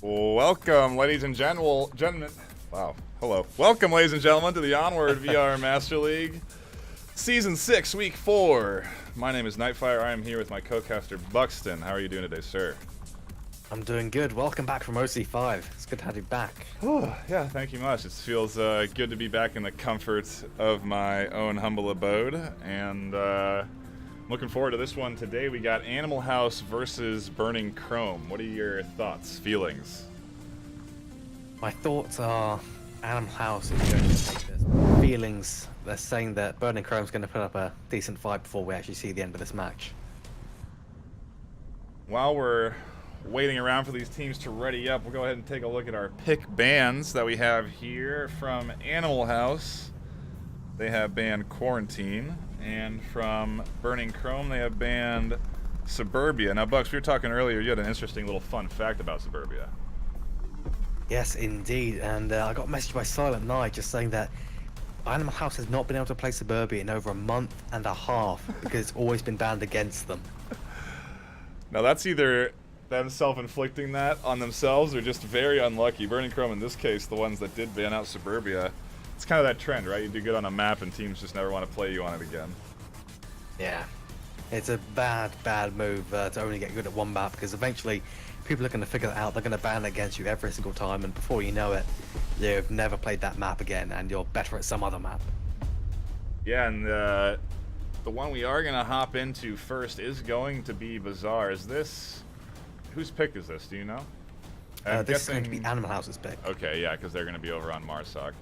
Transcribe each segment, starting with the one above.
Welcome, ladies and gentlemen. Wow, hello. Welcome, ladies and gentlemen, to the Onward VR Master League, Season 6, Week 4. My name is NightFiree. I am here with my co-caster, Buxton. How are you doing today, sir? I'm doing good. Welcome back from OC5. It's good to have you back. Oh, yeah, thank you much. It feels good to be back in the comfort of my own humble abode, and looking forward to this one. Today we got Animal House versus Burning Chrome. What are your thoughts, feelings? My thoughts are Animal House is going to take this. Feelings, they're saying that Burning Chrome's going to put up a decent fight before we actually see the end of this match. While we're waiting around for these teams to ready up, we'll go ahead and take a look at our pick bands that we have here. From Animal House, they have banned Quarantine, and from Burning Chrome, they have banned Suburbia. Now, Bucks, we were talking earlier, you had an interesting little fun fact about Suburbia. Yes, indeed, and I got a message by Silent Night just saying that Animal House has not been able to play Suburbia in over a month and a half because it's always been banned against them. Now, that's either them self-inflicting that on themselves or just very unlucky. Burning Chrome, in this case, the ones that did ban out Suburbia, it's kind of that trend, right? You do good on a map and teams just never want to play you on it again. Yeah, it's a bad move to only get good at one map, because eventually people are going to figure that out. They're going to ban it against you every single time, and before you know it, you've never played that map again and you're better at some other map. Yeah, and the one we are going to hop into first is going to be Bazaar. Is this... Whose pick is this? Do you know? This is going to be Animal House's pick. Okay, yeah, because they're going to be over on Marsoc.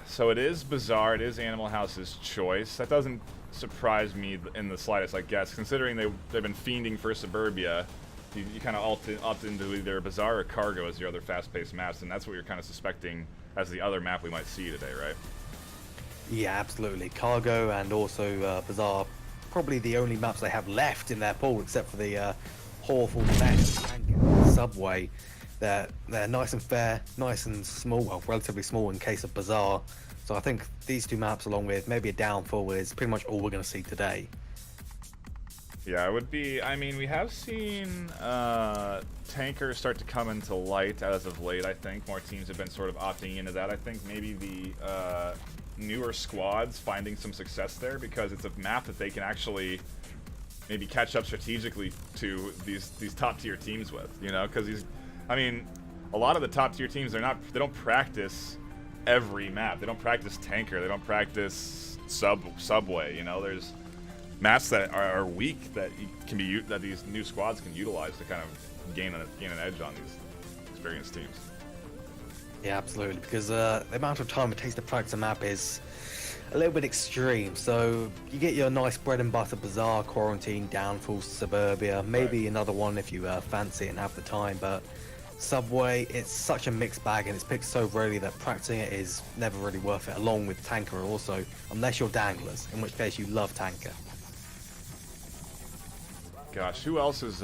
So it is Bazaar. It is Animal House's choice. That doesn't surprise me in the slightest, I guess, considering they've been fiending for Suburbia. You kind of opt into either Bazaar or Cargo as your other fast-paced maps, and that's what you're kind of suspecting as the other map we might see today, right? Yeah, absolutely. Cargo and also Bazaar, probably the only maps they have left in their pool, except for the Hawthorne Best and Subway. They're nice and fair, nice and small, well, relatively small in case of Bazaar. So I think these two maps, along with maybe a downfall, is pretty much all we're going to see today. Yeah, it would be... I mean, we have seen tankers start to come into light as of late, I think. More teams have been sort of opting into that. I think maybe the newer squads finding some success there, because it's a map that they can actually maybe catch up strategically to these top-tier teams with, you know? Because I mean, a lot of the top-tier teams, they don't practice every map. They don't practice tanker. They don't practice subway. You know, there's maps that are weak that that these new squads can utilize to kind of gain an edge on these experienced teams. Yeah, absolutely, because the amount of time it takes to practice a map is a little bit extreme. So you get your nice bread and butter Bazaar, Quarantine, Downfall, Suburbia, maybe right. Another one if you fancy it and have the time, but Subway, it's such a mixed bag and it's picked so rarely that practicing it is never really worth it, along with Tanker also, unless you're Danglers, in which case you love Tanker. Gosh, who else has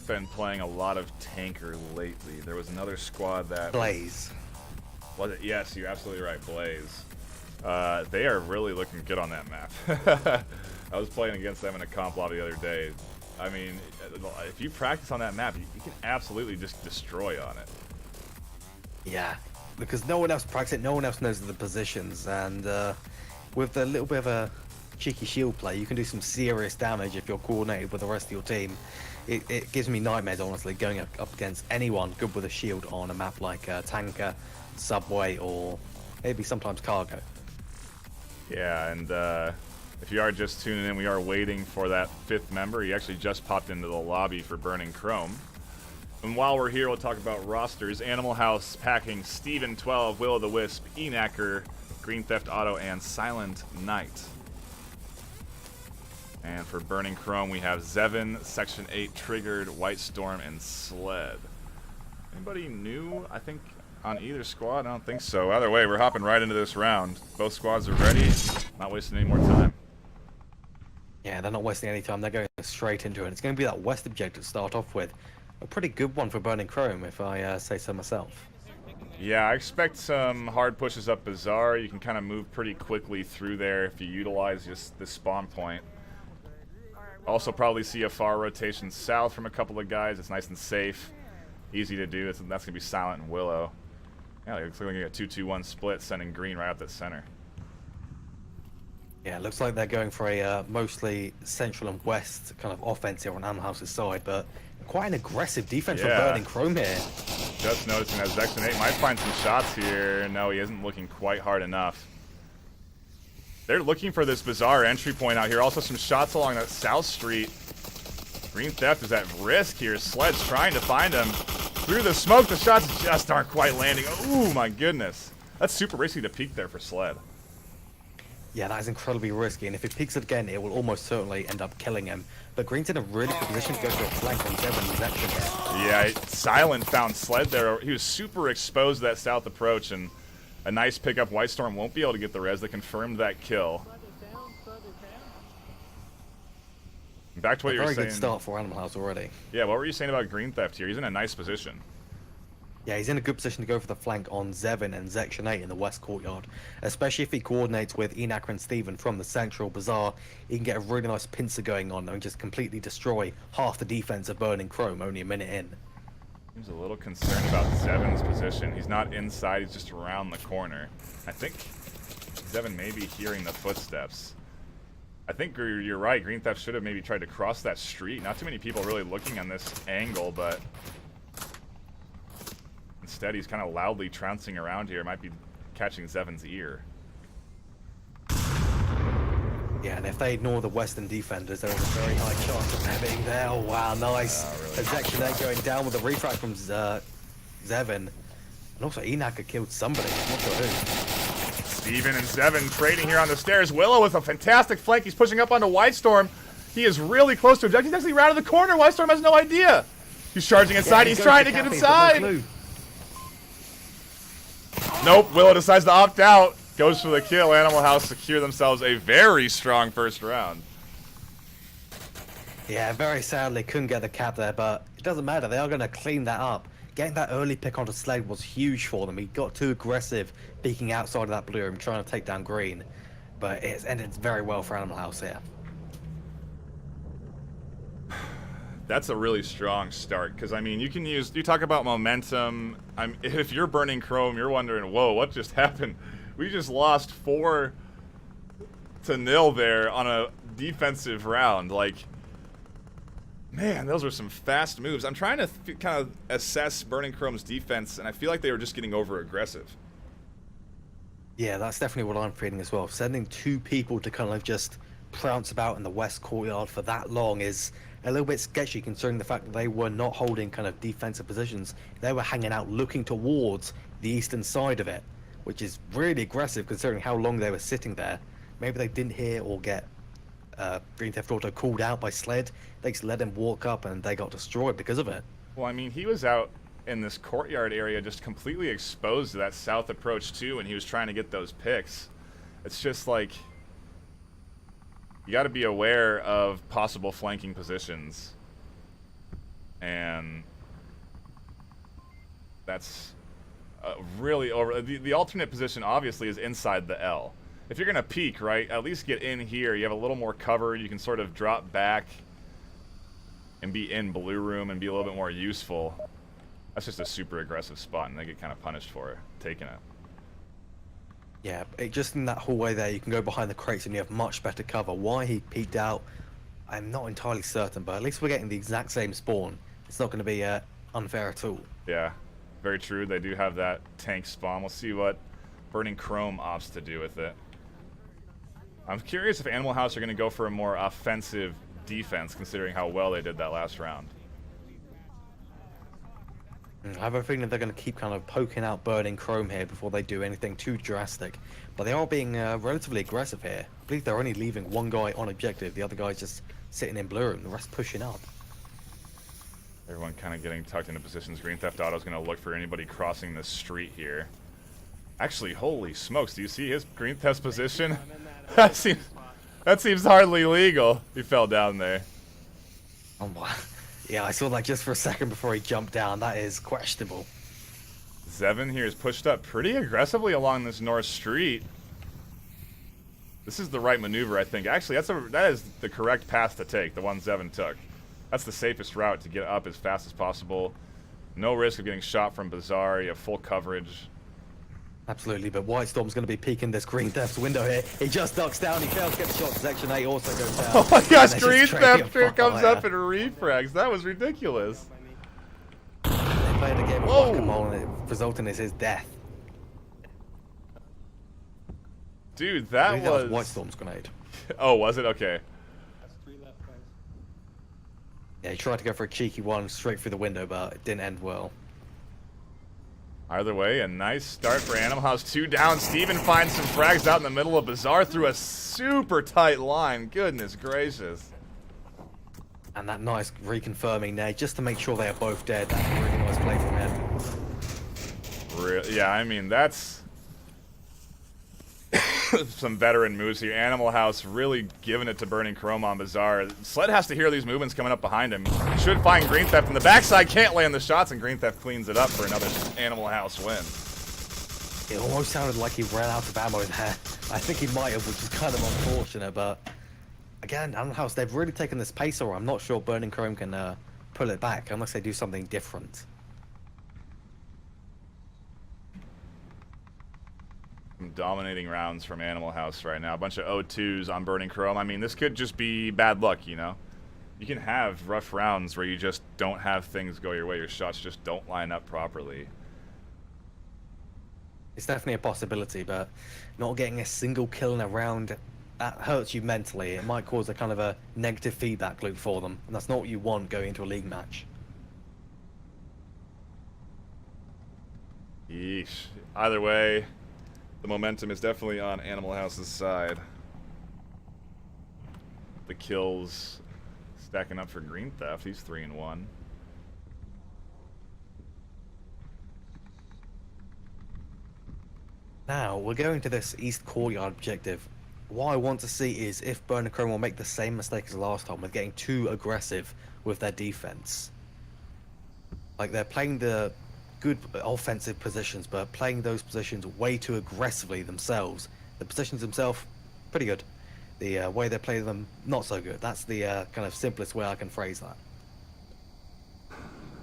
been playing a lot of Tanker lately? There was another squad that... Blaze. Was it? Yes, you're absolutely right, Blaze. They are really looking good on that map. I was playing against them in a comp lobby the other day. I mean, if you practice on that map, you can absolutely just destroy on it. Yeah, because no one else practices it, no one else knows the positions, and with a little bit of a cheeky shield play, you can do some serious damage if you're coordinated with the rest of your team. It gives me nightmares, honestly, going up against anyone good with a shield on a map like Tanker, Subway, or maybe sometimes Cargo. Yeah, and if you are just tuning in, we are waiting for that fifth member. He actually just popped into the lobby for Burning Chrome. And while we're here, we'll talk about rosters. Animal House packing Steven 12, Will-O-The-Wisp, Enacker, Green Theft Auto, and Silent Night. And for Burning Chrome, we have Zevin, Section 8, Triggered, White Storm, and Sled. Anybody new, I think, on either squad? I don't think so. Either way, we're hopping right into this round. Both squads are ready. Not wasting any more time. Yeah, they're not wasting any time. They're going straight into it. It's going to be that west objective to start off with. A pretty good one for Burning Chrome, if I say so myself. Yeah, I expect some hard pushes up Bazaar. You can kind of move pretty quickly through there if you utilize just the spawn point. Also probably see a far rotation south from a couple of guys. It's nice and safe. easy to do. That's going to be Silent and Willow. Yeah, it looks like we get a 2-2-1 split, sending green right up the center. Yeah, it looks like they're going for a mostly central and west kind of offense here on Animal House's side, but quite an aggressive defense from Burning Chrome here. Just noticing that Zex and 8 might find some shots here. No, he isn't looking quite hard enough. They're looking for this bizarre entry point out here. Also some shots along that South Street. Green Theft is at risk here. Sled's trying to find him. Through the smoke, the shots just aren't quite landing. Oh my goodness. That's super risky to peek there for Sled. Yeah, that is incredibly risky, and if he peeks it again, it will almost certainly end up killing him. But Green's in a really good position to go for a flank on Zevin and Zex again. Yeah, Silent found Sled there. He was super exposed to that south approach, and a nice pickup. White Storm won't be able to get the res. They confirmed that kill. Back to what you were saying. Very good start for Animal House already. Yeah, what were you saying about Green Theft here? He's in a nice position. Yeah, he's in a good position to go for the flank on Zevin and Section 8 in the West Courtyard. Especially if he coordinates with Enakra and Steven from the Central Bazaar, he can get a really nice pincer going on and just completely destroy half the defense of Burning Chrome only a minute in. He's a little concerned about Zevin's position. He's not inside, he's just around the corner. I think Zevin may be hearing the footsteps. I think you're right, Green Theft should have maybe tried to cross that street. Not too many people really looking on this angle, but instead he's kind of loudly trouncing around here. Might be catching Zevin's ear. Yeah, and if they ignore the Western defenders, there is a very high chance of them being there. Oh wow, nice. Really Section 8 going down with a refract from Zevin. And also Enakra killed somebody, I'm not sure who. Steven and Zevin trading here on the stairs. Willow with a fantastic flank. He's pushing up onto White Storm. He is really close to objective. He's actually rounded the corner. White Storm has no idea. He's charging inside. Yeah, he's trying to get inside. Nope. Willow decides to opt out. Goes for the kill. Animal House secure themselves a very strong first round. Yeah, very sadly couldn't get the cap there, but it doesn't matter. They are going to clean that up. Getting that early pick onto Slade was huge for them. He got too aggressive, peeking outside of that blue room, trying to take down green. But it's ended very well for Animal House here. That's a really strong start, because, I mean, you talk about momentum. If you're Burning Chrome, you're wondering, whoa, what just happened? We just lost 4-0 there on a defensive round. Like, man, those were some fast moves. I'm trying to kind of assess Burning Chrome's defense, and I feel like they were just getting over-aggressive. Yeah, that's definitely what I'm feeling as well. Sending 2 people to kind of just prounce about in the West Courtyard for that long is a little bit sketchy, considering the fact that they were not holding kind of defensive positions. They were hanging out looking towards the eastern side of it, which is really aggressive considering how long they were sitting there. Maybe they didn't hear or get Green Theft Auto called out by Sled. They just let him walk up and they got destroyed because of it. Well, I mean, he was out in this courtyard area just completely exposed to that south approach too, and he was trying to get those picks. It's just like, you got to be aware of possible flanking positions, and that's really over. The alternate position obviously is inside the L. If you're gonna peek, right, at least get in here. You have a little more cover. You can sort of drop back and be in blue room and be a little bit more useful. That's just a super aggressive spot, and they get kind of punished for it, taking it. Yeah, just in that hallway there, you can go behind the crates and you have much better cover. Why he peeked out, I'm not entirely certain, but at least we're getting the exact same spawn. It's not going to be unfair at all. Yeah, very true. They do have that tank spawn. We'll see what Burning Chrome opts to do with it. I'm curious if Animal House are going to go for a more offensive defense, considering how well they did that last round. I have a feeling they're going to keep kind of poking out Burning Chrome here before they do anything too drastic. But they are being relatively aggressive here. I believe they're only leaving one guy on objective. The other guy's just sitting in blue and the rest pushing up. Everyone kind of getting tucked into positions. Green Theft Auto is going to look for anybody crossing the street here. Actually, holy smokes, do you see his Green Theft's position? that seems hardly legal. He fell down there. Oh my. Yeah, I saw that just for a second before he jumped down. That is questionable. Zevin here is pushed up pretty aggressively along this north street. This is the right maneuver, I think. Actually, that is the correct path to take, the one Zevin took. That's the safest route to get up as fast as possible. No risk of getting shot from Bazaar. You have full coverage. Absolutely, but White Storm's going to be peeking this Green Theft's window here. He just ducks down. He fails to get the shot. Section 8 also goes down. Oh my gosh, And Green there's just Trey Theft here on comes fire. up and refrags. That was ridiculous. They played a game of Whoa. whack-a-mole, and it resulting in his death. Dude, I that think was... White Storm's grenade. Oh, was it? Okay. That's 3 left, guys. Yeah, he tried to go for a cheeky one straight through the window, but it didn't end well. Either way, a nice start for Animal House. 2 down. Steven finds some frags out in the middle of Bazaar through a super tight line. Goodness gracious. And that nice reconfirming there, just to make sure they are both dead. That's a really nice play from him. Yeah, I mean, that's some veteran moves here. Animal House really giving it to Burning Chrome on Bazaar. Sled has to hear these movements coming up behind him. Should find Green Theft in the backside, can't land the shots, and Green Theft cleans it up for another Animal House win. It almost sounded like he ran out of ammo there. I think he might have, which is kind of unfortunate, but again, Animal House, they've really taken this pace over. I'm not sure Burning Chrome can pull it back unless they do something different. Some dominating rounds from Animal House right now. A bunch of O2s on Burning Chrome. I mean, this could just be bad luck, you know? You can have rough rounds where you just don't have things go your way. Your shots just don't line up properly. It's definitely a possibility, but not getting a single kill in a round, that hurts you mentally. It might cause a kind of a negative feedback loop for them, and that's not what you want going into a league match. Yeesh. Either way, the momentum is definitely on Animal House's side. The kills stacking up for Green Theft. He's 3-1. Now, we're going to this East Courtyard objective. What I want to see is if Burning Chrome will make the same mistake as last time with getting too aggressive with their defense. Like, they're playing the good offensive positions, but playing those positions way too aggressively themselves. The positions themselves, pretty good. The way they play them, not so good. That's the kind of simplest way I can phrase that.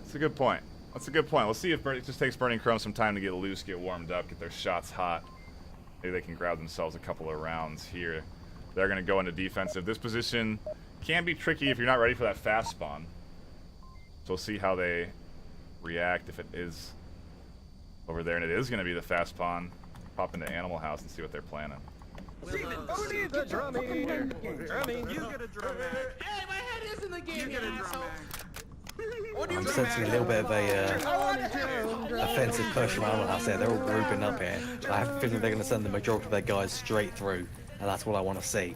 That's a good point. That's a good point. We'll see if it just takes Burning Chrome some time to get loose, get warmed up, get their shots hot. Maybe they can grab themselves a couple of rounds here. They're going to go into defensive. This position can be tricky if you're not ready for that fast spawn. So we'll see how they react if it is over there, and it is going to be the fast spawn. Pop into Animal House and see what they're planning. Who needs a drumming? Drumming, you get a drum mag. Hey, my head is in the game, You get a drum asshole. mag. I'm sensing a little bit of a offensive push from Animal House there. They're all grouping up here. I have a feeling they're going to send the majority of their guys straight through, and that's what I want to see.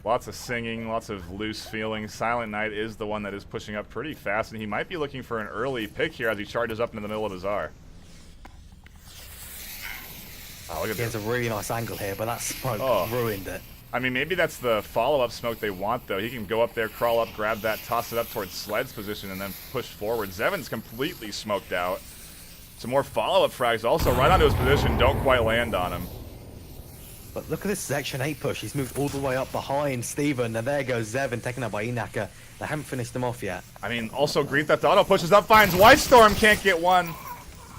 Lots of singing, lots of loose feelings. Silent Knight is the one that is pushing up pretty fast, and he might be looking for an early pick here as he charges up into the middle of Bazaar. Oh, look at He has this. a really nice angle here, but that smoke ruined it. I mean, maybe that's the follow-up smoke they want, though. He can go up there, crawl up, grab that, toss it up towards Sled's position, and then push forward. Zevin's completely smoked out. Some more follow-up frags also right onto his position. Don't quite land on him. But look at this Section 8 push. He's moved all the way up behind Steven, and there goes Zevin, taken out by Inaka. They haven't finished him off yet. I mean, also Green Theft Auto pushes up, finds White Storm, can't get one.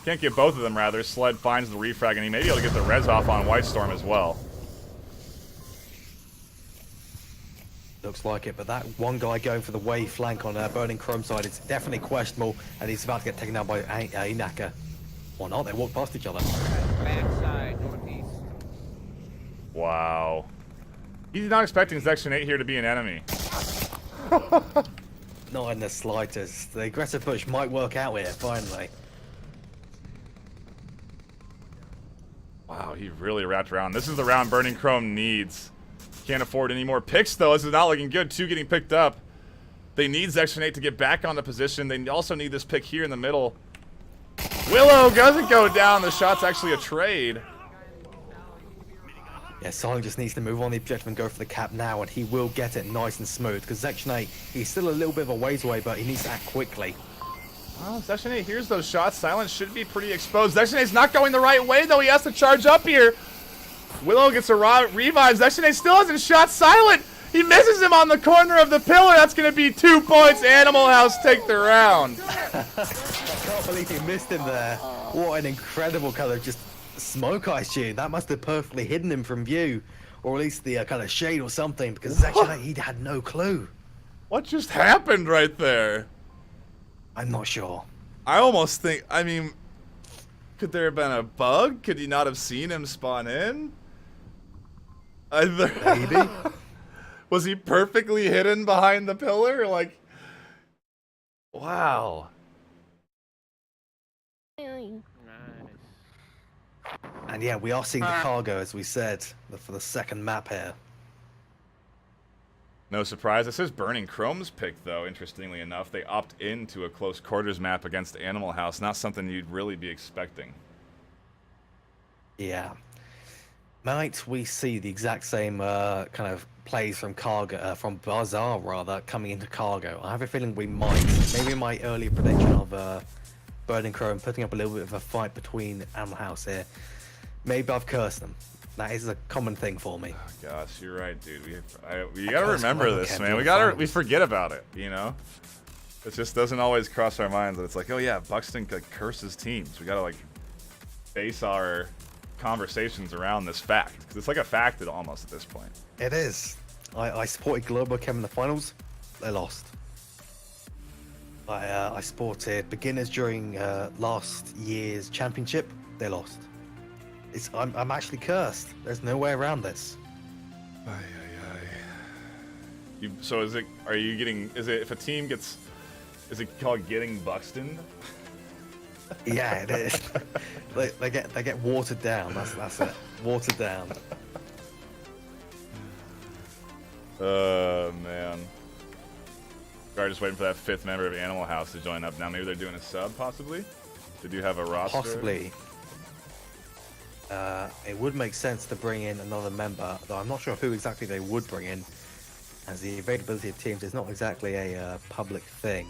Can't get both of them, rather. Sled finds the refrag, and he may be able to get the res off on White Storm as well. Looks like it, but that one guy going for the wave flank on Burning Chrome side is definitely questionable, and he's about to get taken out by Inaka. Or not, they walk past each other. Backside, northeast. Wow. He's not expecting Section 8 here to be an enemy. Not in the slightest. The aggressive push might work out here, finally. Wow, he really wrapped around. This is the round Burning Chrome needs. Can't afford any more picks, though. This is not looking good. 2 getting picked up. They need Section 8 to get back on the position. They also need this pick here in the middle. Willow doesn't go down. The shot's actually a trade. Yeah, Silent just needs to move on the objective and go for the cap now, and he will get it nice and smooth, because Section 8, he's still a little bit of a ways away, but he needs to act quickly. Oh, Section 8 hears those shots. Silence should be pretty exposed. Section 8's not going the right way, though. He has to charge up here. Willow gets a revive. Section 8 still hasn't shot Silent. He misses him on the corner of the pillar. That's going to be 2 points. Animal House take the round. believe he missed him there. What an incredible kind of just smoke I assume. That must have perfectly hidden him from view. Or at least the kind of shade or something, because actually he had no clue. What just happened right there? I'm not sure. I almost think, I mean, could there have been a bug? Could he not have seen him spawn in? Maybe. Was he perfectly hidden behind the pillar? Like, wow. And yeah, we are seeing the cargo, as we said, for the second map here. No surprise. This is Burning Chrome's pick, though, interestingly enough. They opt into a close quarters map against Animal House. Not something you'd really be expecting. Yeah. Might we see the exact same kind of plays from Cargo, from Bazaar, rather, coming into Cargo? I have a feeling we might. Maybe my earlier prediction of Burning Chrome putting up a little bit of a fight between Animal House here. Maybe I've cursed them. That is a common thing for me. Oh, gosh, you're right, dude. We gotta remember this, man. We forget about it, you know? It just doesn't always cross our minds that it's like, oh yeah, Buxton curses teams. We gotta like base our conversations around this fact, because it's like a fact almost at this point. It is. I supported Global Chem in the finals. They lost. I supported beginners during last year's championship. They lost. I'm actually cursed. There's no way around this. Aye, aye, aye. So is it? Are you getting? Is it if a team gets? Is it called getting Buxton? Yeah, it is. they get watered down. That's it. Watered down. Man. We're just waiting for that fifth member of Animal House to join up. Now maybe they're doing a sub, possibly. They do have a roster. Possibly. It would make sense to bring in another member, though I'm not sure who exactly they would bring in, as the availability of teams is not exactly a public thing.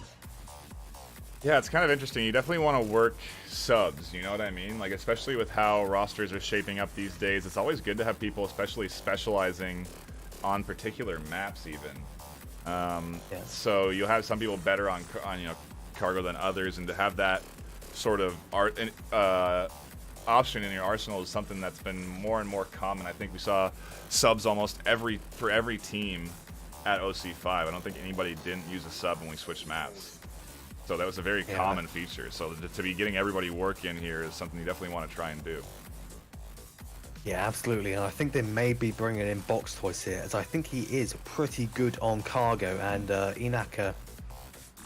Yeah, it's kind of interesting. You definitely want to work subs, you know what I mean? Like, especially with how rosters are shaping up these days, it's always good to have people especially specializing on particular maps even. Yeah. So you'll have some people better on Cargo than others, and to have that sort of option in your arsenal is something that's been more and more common. I think we saw subs almost for every team at OC5. I don't think anybody didn't use a sub when we switched maps. So that was a very common feature. So to be getting everybody work in here is something you definitely want to try and do. Yeah, absolutely. And I think they may be bringing in Box Toys here, as I think he is pretty good on Cargo, and Inaka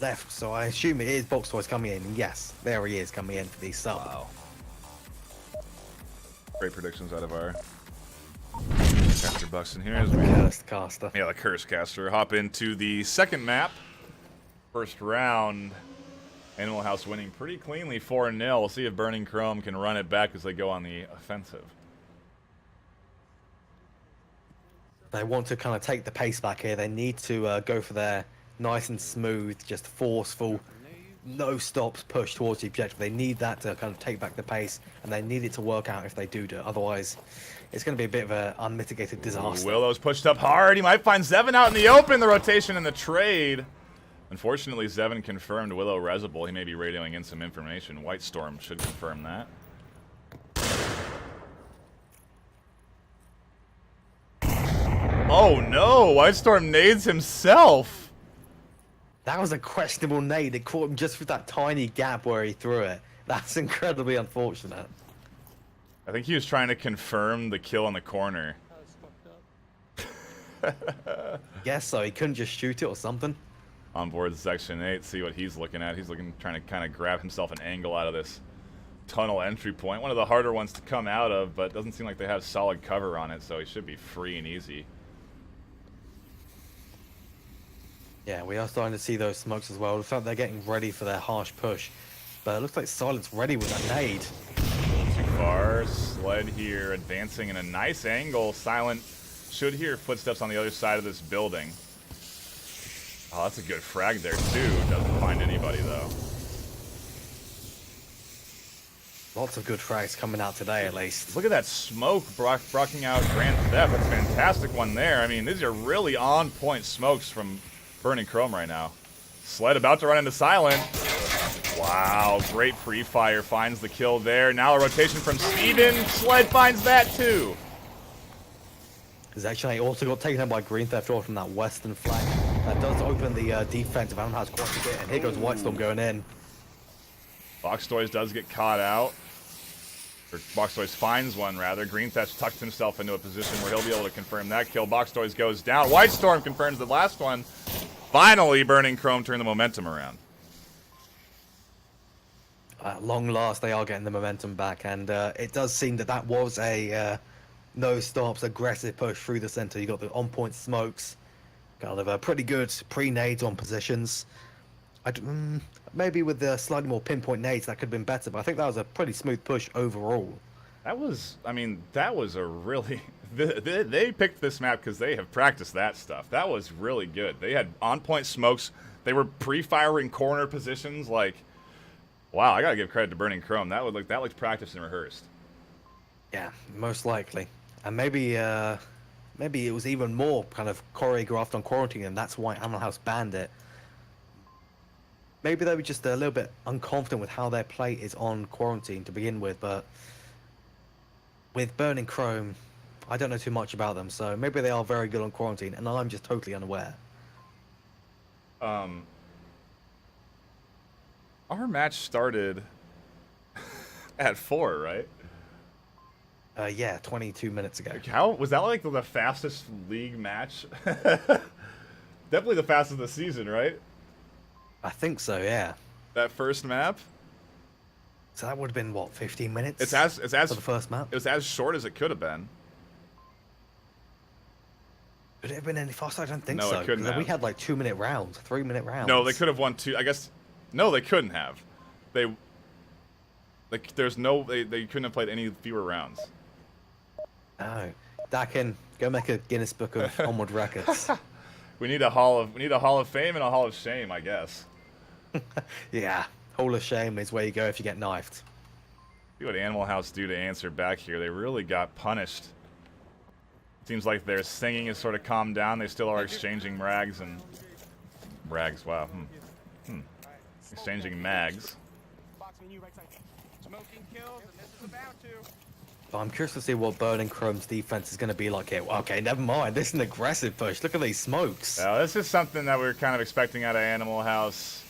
left. So I assume it is Box Toys coming in. And yes, there he is coming in for these subs. Wow. Great predictions out of our Caster Buxton here as we Cursed caster. the Curse Caster. Hop into the second map. First round. Animal House winning pretty cleanly 4-0. We'll see if Burning Chrome can run it back as they go on the offensive. They want to kind of take the pace back here. They need to go for their nice and smooth, just forceful, no stops push towards the objective. They need that to kind of take back the pace, and they need it to work out if they do it. Otherwise, it's going to be a bit of an unmitigated disaster. Willow's pushed up hard. He might find Zevin out in the open. The rotation and the trade. Unfortunately, Zevin confirmed Willow Resable. He may be radioing in some information. White Storm should confirm that. Oh no! White Storm nades himself! That was a questionable nade. It caught him just with that tiny gap where he threw it. That's incredibly unfortunate. I think he was trying to confirm the kill in the corner. Guess so. He couldn't just shoot it or something. On board Section 8, see what he's looking at. He's trying to kind of grab himself an angle out of this tunnel entry point. One of the harder ones to come out of, but it doesn't seem like they have solid cover on it, so he should be free and easy. Yeah, we are starting to see those smokes as well. It looks like they're getting ready for their harsh push. But it looks like Silent's ready with that nade. Too far. Sled here, advancing in a nice angle. Silent should hear footsteps on the other side of this building. Oh, that's a good frag there, too. Doesn't find anybody, though. Lots of good frags coming out today, at least. Look at that smoke blocking out Grand Theft. That's a fantastic one there. I mean, these are really on-point smokes from Burning Chrome right now. Sled about to run into Silent. Wow, great pre-fire, finds the kill there. Now a rotation from Steven. Sled finds that too. He's actually also got taken out by Green Theft Auto from that western flank. That does open the defense of Animal House quite a bit, and here goes White Storm going in. BuxtonWater does get caught out. Or BuxtonWater finds one, rather. Green Theft tucks himself into a position where he'll be able to confirm that kill. BuxtonWater goes down. White Storm confirms the last one. Finally, Burning Chrome turned the momentum around. At long last, they are getting the momentum back, and it does seem that that was a no stops aggressive push through the center. You got the on-point smokes, kind of a pretty good pre-nades on positions. Maybe with the slightly more pinpoint nades, that could have been better, but I think that was a pretty smooth push overall. That was, I mean, that was a really... They picked this map because they have practiced that stuff. That was really good. They had on-point smokes. They were pre-firing corner positions. Like, wow, I gotta give credit to Burning Chrome. That looked practiced and rehearsed. Yeah, most likely. And maybe it was even more kind of choreographed on Quarantine, and that's why Animal House banned it. Maybe they were just a little bit unconfident with how their play is on Quarantine to begin with, but with Burning Chrome, I don't know too much about them, so maybe they are very good on Quarantine, and I'm just totally unaware. Our match started at 4, right? Yeah, 22 minutes ago. How was that like the fastest league match? Definitely the fastest of the season, right? I think so, yeah. That first map. So that would have been, what, 15 minutes? It's as for the first map? It was as short as it could have been. Could it have been any faster? I don't think No, so. it couldn't have. We had like 2-minute rounds, 3-minute rounds. No, they could have won 2. I guess. No, they couldn't have. They couldn't have played any fewer rounds. No. Dakin, go make a Guinness Book of Onward records. We need a Hall of Fame and a Hall of Shame, I guess. Yeah, Hall of Shame is where you go if you get knifed. See what Animal House do to answer back here. They really got punished. Seems like their singing has sort of calmed down. They still are exchanging rags and... Rags, wow. Exchanging mags. But I'm curious to see what Burning Chrome's defense is going to be like here. Okay, never mind. This is an aggressive push. Look at these smokes. Now, this is something that we were kind of expecting out of Animal House.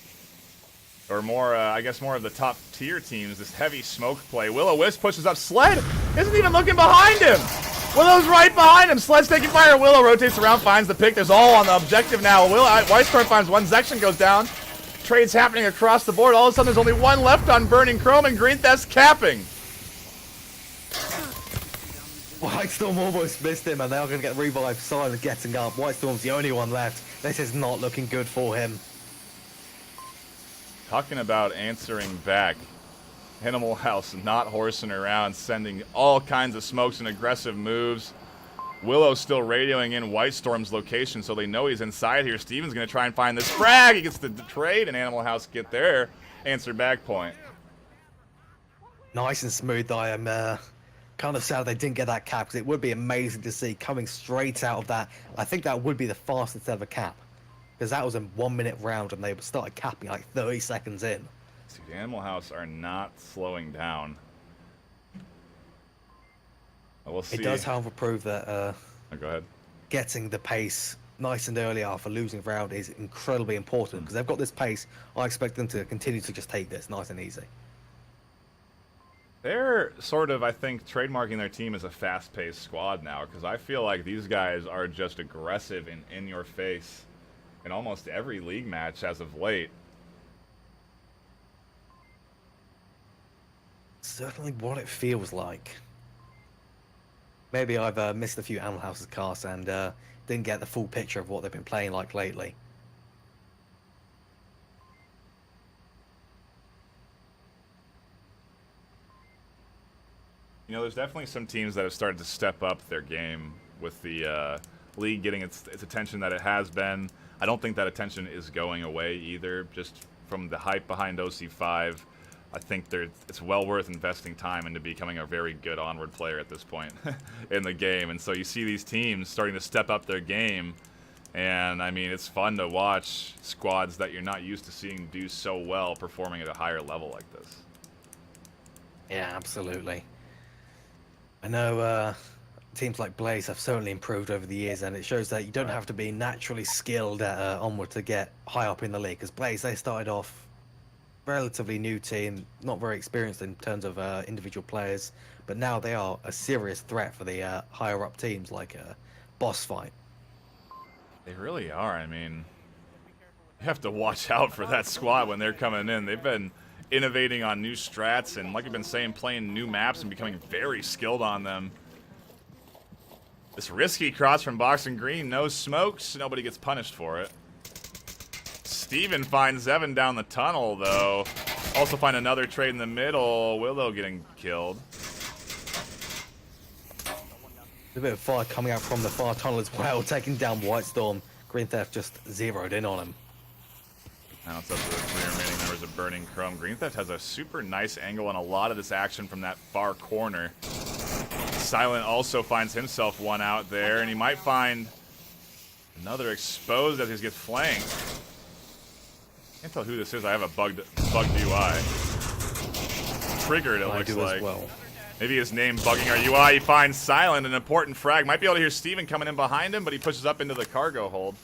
Or more, I guess more of the top tier teams. This heavy smoke play. Will-O-Wisp pushes up. Sled isn't even looking behind him. Willow's right behind him. Sled's taking fire. Willow rotates around, finds the pick. There's all on the objective now. White Storm finds one. Zection goes down. Trades happening across the board. All of a sudden, there's only one left on Burning Chrome, and Green Theft's capping. White Storm almost missed him, and they are going to get revived. Silent getting up. White Storm's the only one left. This is not looking good for him. Talking about answering back. Animal House not horsing around, sending all kinds of smokes and aggressive moves. Willow still radioing in White Storm's location, so they know he's inside here. Steven's going to try and find this frag. He gets the trade, and Animal House get their answer back point. Nice and smooth. I am kind of sad they didn't get that cap, because it would be amazing to see coming straight out of that. I think that would be the fastest ever cap, because that was a 1-minute round, and they started capping like 30 seconds in. Dude, Animal House are not slowing down. We'll see. It does, however, prove that Oh, go ahead. getting the pace nice and early after losing a round is incredibly important, because they've got this pace. I expect them to continue to just take this nice and easy. They're sort of, I think, trademarking their team as a fast-paced squad now, because I feel like these guys are just aggressive and in your face in almost every league match as of late. Certainly what it feels like. Maybe I've missed a few Animal House's casts and didn't get the full picture of what they've been playing like lately. You know, there's definitely some teams that have started to step up their game with the league getting its attention that it has been. I don't think that attention is going away either, just from the hype behind OC5. I think it's well worth investing time into becoming a very good Onward player at this point in the game. And so you see these teams starting to step up their game, And I mean, it's fun to watch squads that you're not used to seeing do so well performing at a higher level like this. Yeah, absolutely. I know teams like Blaze have certainly improved over the years, and it shows that you don't have to be naturally skilled at Onward to get high up in the league. Because Blaze, they started off relatively new team, not very experienced in terms of individual players, but now they are a serious threat for the higher up teams like Boss Fight. They really are. I mean, you have to watch out for that squad when they're coming in. They've been innovating on new strats and, like we've been saying, playing new maps and becoming very skilled on them. This risky cross from Boxing Green, no smokes, nobody gets punished for it. Steven finds Evan down the tunnel, though. Also find another trade in the middle. Willow getting killed. A bit of fire coming out from the far tunnel as well, taking down White Storm. Green Theft just zeroed in on him. Now it's up to the 3 remaining members of Burning Chrome. Green Theft has a super nice angle on a lot of this action from that far corner. Silent also finds himself one out there, and he might find another exposed as he gets flanked. Can't tell who this is. I have a bugged UI. Triggered, it looks like. Well. Maybe his name bugging our UI. He finds Silent, an important frag. Might be able to hear Steven coming in behind him, but he pushes up into the cargo hold.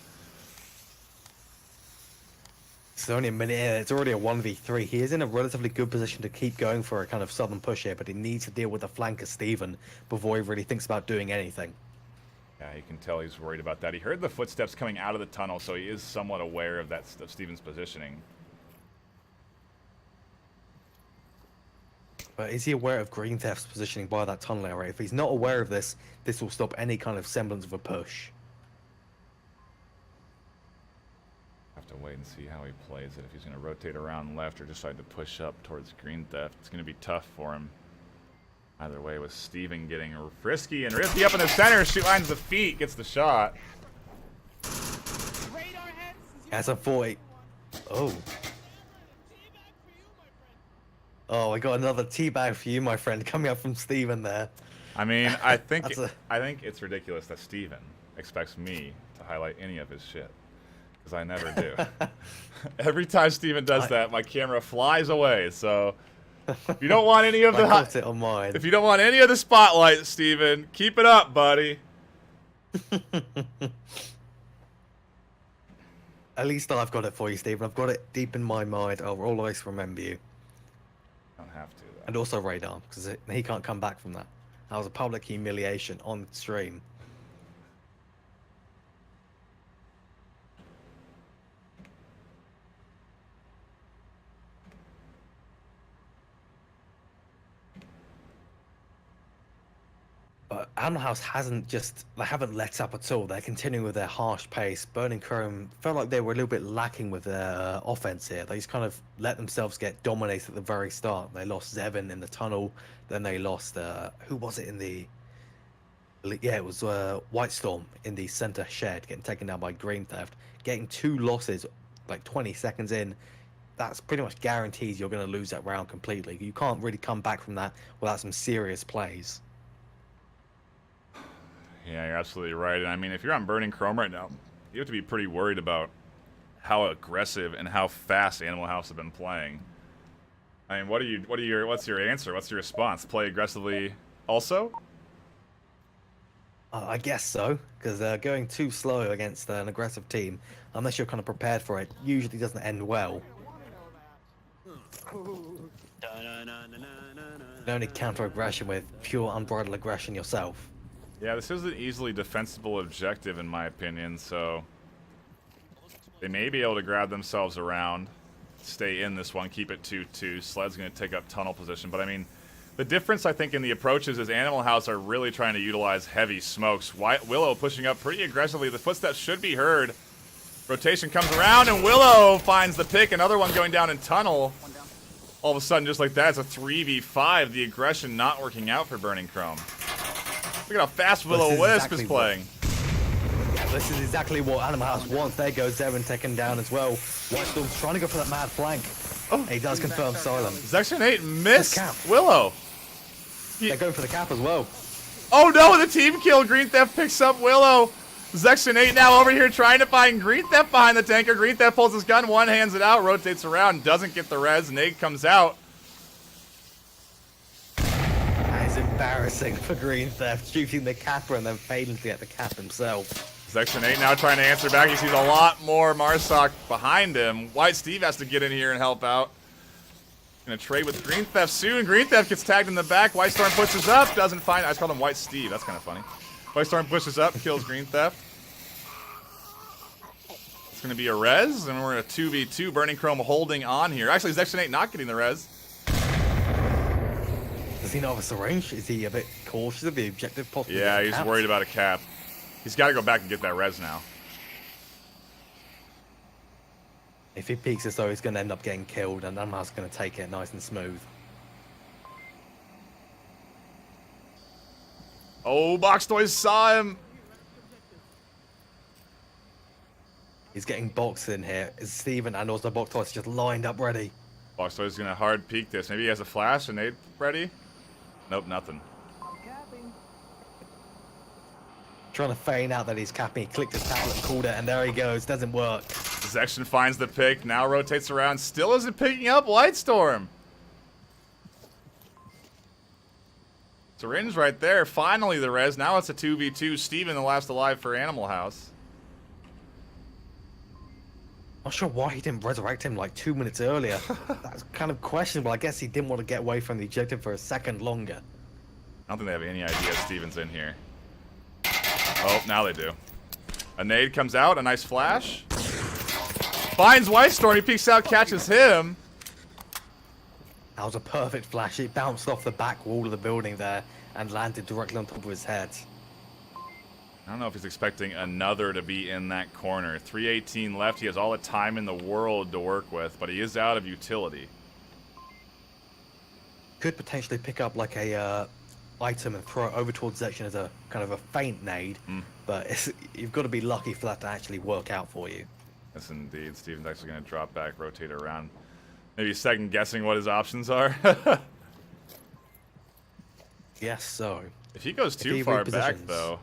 It's only a minute in. It's already a 1v3. He is in a relatively good position to keep going for a kind of southern push here, but he needs to deal with the flank of Steven before he really thinks about doing anything. Yeah, you can tell he's worried about that. He heard the footsteps coming out of the tunnel, so he is somewhat aware of that of Steven's positioning. But is he aware of Green Theft's positioning by that tunnel area? If he's not aware of this, this will stop any kind of semblance of a push. Have to wait and see how he plays it. If he's going to rotate around left or decide to push up towards Green Theft, it's going to be tough for him. Either way, with Steven getting frisky and risky up in the center, shoot lines the feet, gets the shot. As a 40. Oh. Oh, I got another teabag for you, my friend, coming up from Steven there. I mean, I think it's ridiculous that Steven expects me to highlight any of his shit, because I never do. Every time Steven does that, my camera flies away. So if you don't want any of the if you don't want any of the spotlight, Steven, keep it up, buddy. At least I've got it for you, Steven. I've got it deep in my mind. I'll always remember you. Don't have to, though. And also Radar, because he can't come back from that. That was a public humiliation on stream. But Animal House they haven't let up at all. They're continuing with their harsh pace. Burning Chrome felt like they were a little bit lacking with their offense here. They just kind of let themselves get dominated at the very start. They lost Zevin in the tunnel. Then they lost, who was it in the... Yeah, it was White Storm in the center shed, getting taken down by Green Theft. Getting 2 losses, like 20 seconds in, that's pretty much guarantees you're going to lose that round completely. You can't really come back from that without some serious plays. Yeah, you're absolutely right. And I mean, if you're on Burning Chrome right now, you have to be pretty worried about how aggressive and how fast Animal House have been playing. I mean, what's your answer? What's your response? Play aggressively also? I guess so, because going too slow against an aggressive team, unless you're kind of prepared for it, usually doesn't end well. You only counter aggression with pure unbridled aggression yourself. Yeah, this is an easily defensible objective in my opinion, so they may be able to grab themselves around, stay in this one, keep it 2-2. Sled's going to take up tunnel position, but I mean, the difference I think in the approaches is Animal House are really trying to utilize heavy smokes. Willow pushing up pretty aggressively. The footsteps should be heard. Rotation comes around and Willow finds the pick. Another one going down in tunnel. All of a sudden, just like that, it's a 3v5. The aggression not working out for Burning Chrome. Look at how fast Will-O-Wisp is playing. Yeah, this is exactly what Animal House wants. There goes Zevin taken down as well. White Storm's trying to go for that mad flank. Oh, he does confirm silent. Section 8 missed Willow. They're going for the cap as well. Oh no, the team kill. Green Theft picks up Willow. Section 8 now over here trying to find Green Theft behind the tanker. Green Theft pulls his gun, one hands it out, rotates around, doesn't get the res. Nate comes out. That is embarrassing for Green Theft, shooting the capper and then failing to get the cap himself. Section 8 now trying to answer back. He sees a lot more Marsoc behind him. White Steve has to get in here and help out. Gonna trade with Green Theft soon. Green Theft gets tagged in the back. White Storm pushes up, doesn't find. I just called him White Steve. That's kind of funny. White Storm pushes up, kills Green Theft. It's gonna be a res, and we're in a 2v2. Burning Chrome holding on here. Actually, Section 8 not getting the res. Does he not have a syringe? Is he a bit cautious of the objective possibly? Yeah, he's worried about a cap. He's got to go back and get that res now. If he peeks as though he's going to end up getting killed, and Unmask's going to take it nice and smooth. Oh, Boxtoys saw him. He's getting boxed in here. Is Steven and also Boxtoys just lined up ready? Boxtoys gonna hard peek this. Maybe he has a flash and Nate ready? Nope, nothing. Trying to feign out that he's capping. He clicked his tablet and called it, and there he goes. Doesn't work. Section finds the pick, now rotates around, still isn't picking up White Storm. Syringe right there, finally the res. Now it's a 2v2. Steven the last alive for Animal House. Not sure why he didn't resurrect him like 2 minutes earlier. That's kind of questionable. I guess he didn't want to get away from the objective for a second longer. I don't think they have any idea Steven's in here. Oh, now they do. A nade comes out, a nice flash. Finds White Storm, he peeks out, catches him. That was a perfect flash. It bounced off the back wall of the building there and landed directly on top of his head. I don't know if he's expecting another to be in that corner. 3:18 left. He has all the time in the world to work with, but he is out of utility. Could potentially pick up like a item and throw it over towards section as a kind of a feint nade, but you've got to be lucky for that to actually work out for you. Yes, indeed. Steven's actually going to drop back, rotate around. Maybe second guessing what his options are. Yes, so. If he goes too far back, though,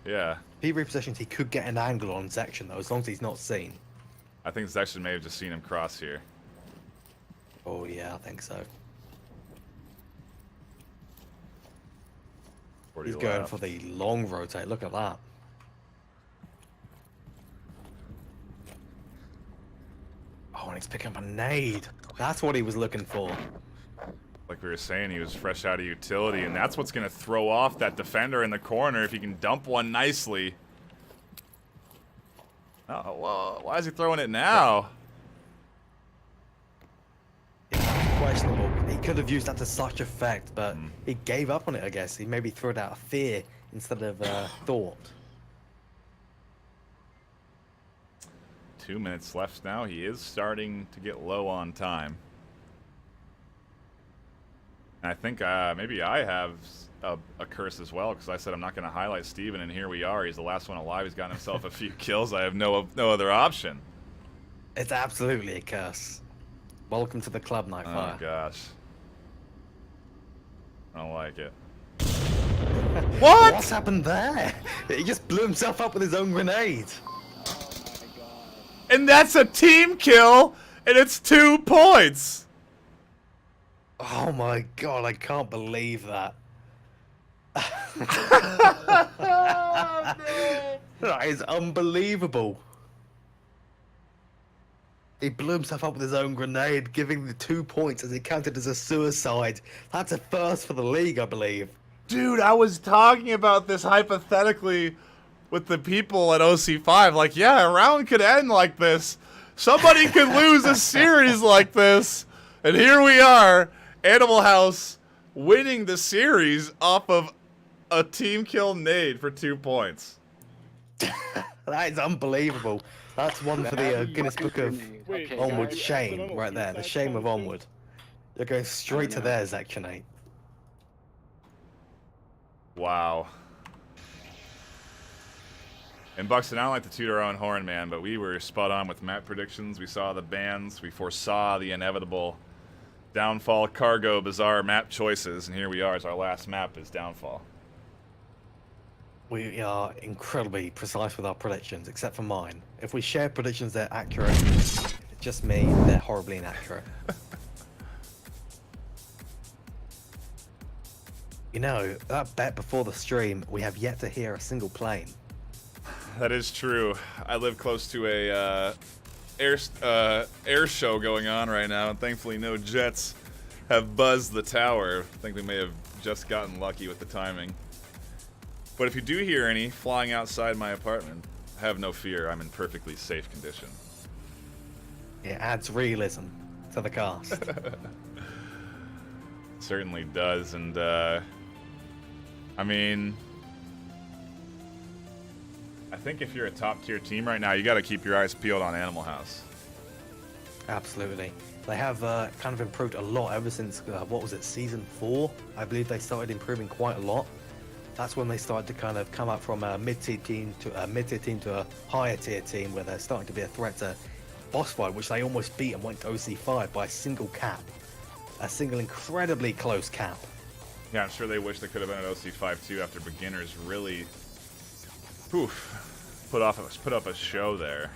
yeah. If he repositions, he could get an angle on section, though, as long as he's not seen. I think Section may have just seen him cross here. Oh, yeah, I think so. He's going for the long rotate. Look at that. Oh, and he's picking up a nade. That's what he was looking for. Like we were saying, he was fresh out of utility, and that's what's going to throw off that defender in the corner if he can dump one nicely. Oh, well, why is he throwing it now? It's questionable. He could have used that to such effect, but he gave up on it, I guess. He maybe threw it out of fear instead of thought. 2 minutes left now. He is starting to get low on time. And I think maybe I have a curse as well, because I said I'm not going to highlight Steven, and here we are. He's the last one alive. He's gotten himself a few kills. I have no other option. It's absolutely a curse. Welcome to the club, NightFiree. Oh, gosh. I don't like it. What? What's happened there? He just blew himself up with his own grenade. And that's a team kill, and it's 2 points. Oh my god, I can't believe that. That is unbelievable. He blew himself up with his own grenade, giving the 2 points as it counted as a suicide. That's a first for the league, I believe. Dude, I was talking about this hypothetically with the people at OC5. Like, yeah, a round could end like this. Somebody could lose a series like this. And here we are, Animal House winning the series off of a team kill nade for 2 points. That is unbelievable. That's one for the Guinness Book of Onward shame right there. The shame of Onward. You're going straight to there, Section 8. Wow. And Buxton, I don't like to toot our own horn, man, but we were spot on with map predictions. We saw the bans. We foresaw the inevitable Downfall, Cargo, bizarre map choices. And here we are as our last map is Downfall. We are incredibly precise with our predictions, except for mine. If we share predictions, they're accurate. It's just me, they're horribly inaccurate. You know, that bet before the stream, we have yet to hear a single plane. That is true. I live close to a air show going on right now, and thankfully no jets have buzzed the tower. I think we may have just gotten lucky with the timing. But if you do hear any flying outside my apartment, have no fear. I'm in perfectly safe condition. It adds realism to the cast. Certainly does, and I mean, I think if you're a top tier team right now, you got to keep your eyes peeled on Animal House. Absolutely. They have kind of improved a lot ever since, what was it, season 4? I believe they started improving quite a lot. That's when they started to kind of come up from a mid-tier team to a higher tier team, where they're starting to be a threat to boss fight, which they almost beat and went to OC5 by a single cap. A single incredibly close cap. Yeah, I'm sure they wish they could have been at OC5 too after beginners really put up a show there.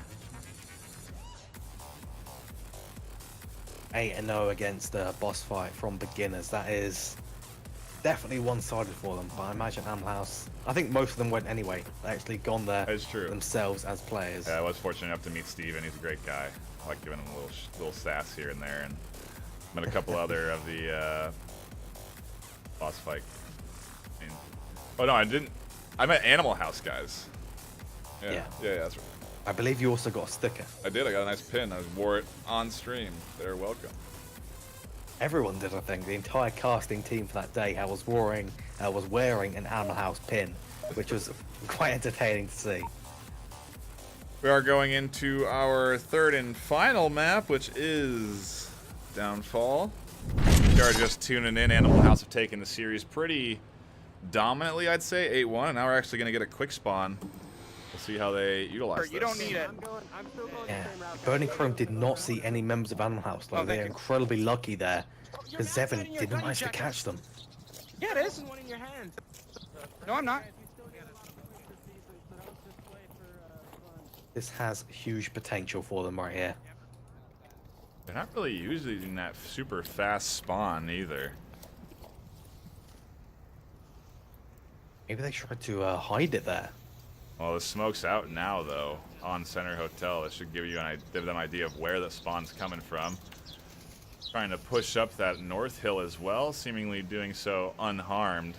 8-0 against a boss fight from beginners. That is definitely one-sided for them, but I imagine Animal House, I think most of them went anyway. They actually gone there That is true. themselves as players. Yeah, I was fortunate enough to meet Steven. He's a great guy. I like giving him a little sass here and there, and met a couple other of the boss fight. Oh no, I didn't. I met Animal House guys. Yeah, that's right. I believe you also got a sticker. I did. I got a nice pin. I wore it on stream. They're welcome. Everyone did, I think. The entire casting team for that day was wearing an Animal House pin, which was quite entertaining to see. We are going into our third and final map, which is Downfall. If you are just tuning in, Animal House have taken the series pretty dominantly, I'd say, 8-1, and now we're actually going to get a quick spawn. We'll see how they utilize this. You don't need it. I'm still going Yeah, the same route. Burning Chrome did not see any members of Animal House. Like, they're incredibly lucky there, because Zevin didn't manage to catch them. Yeah, it is. One in your hand. No, I'm not. This has huge potential for them right here. They're not really using that super fast spawn either. Maybe they tried to hide it there. Well, the smoke's out now, though, on Center Hotel. That should give them an idea of where the spawn's coming from. Trying to push up that north hill as well, seemingly doing so unharmed.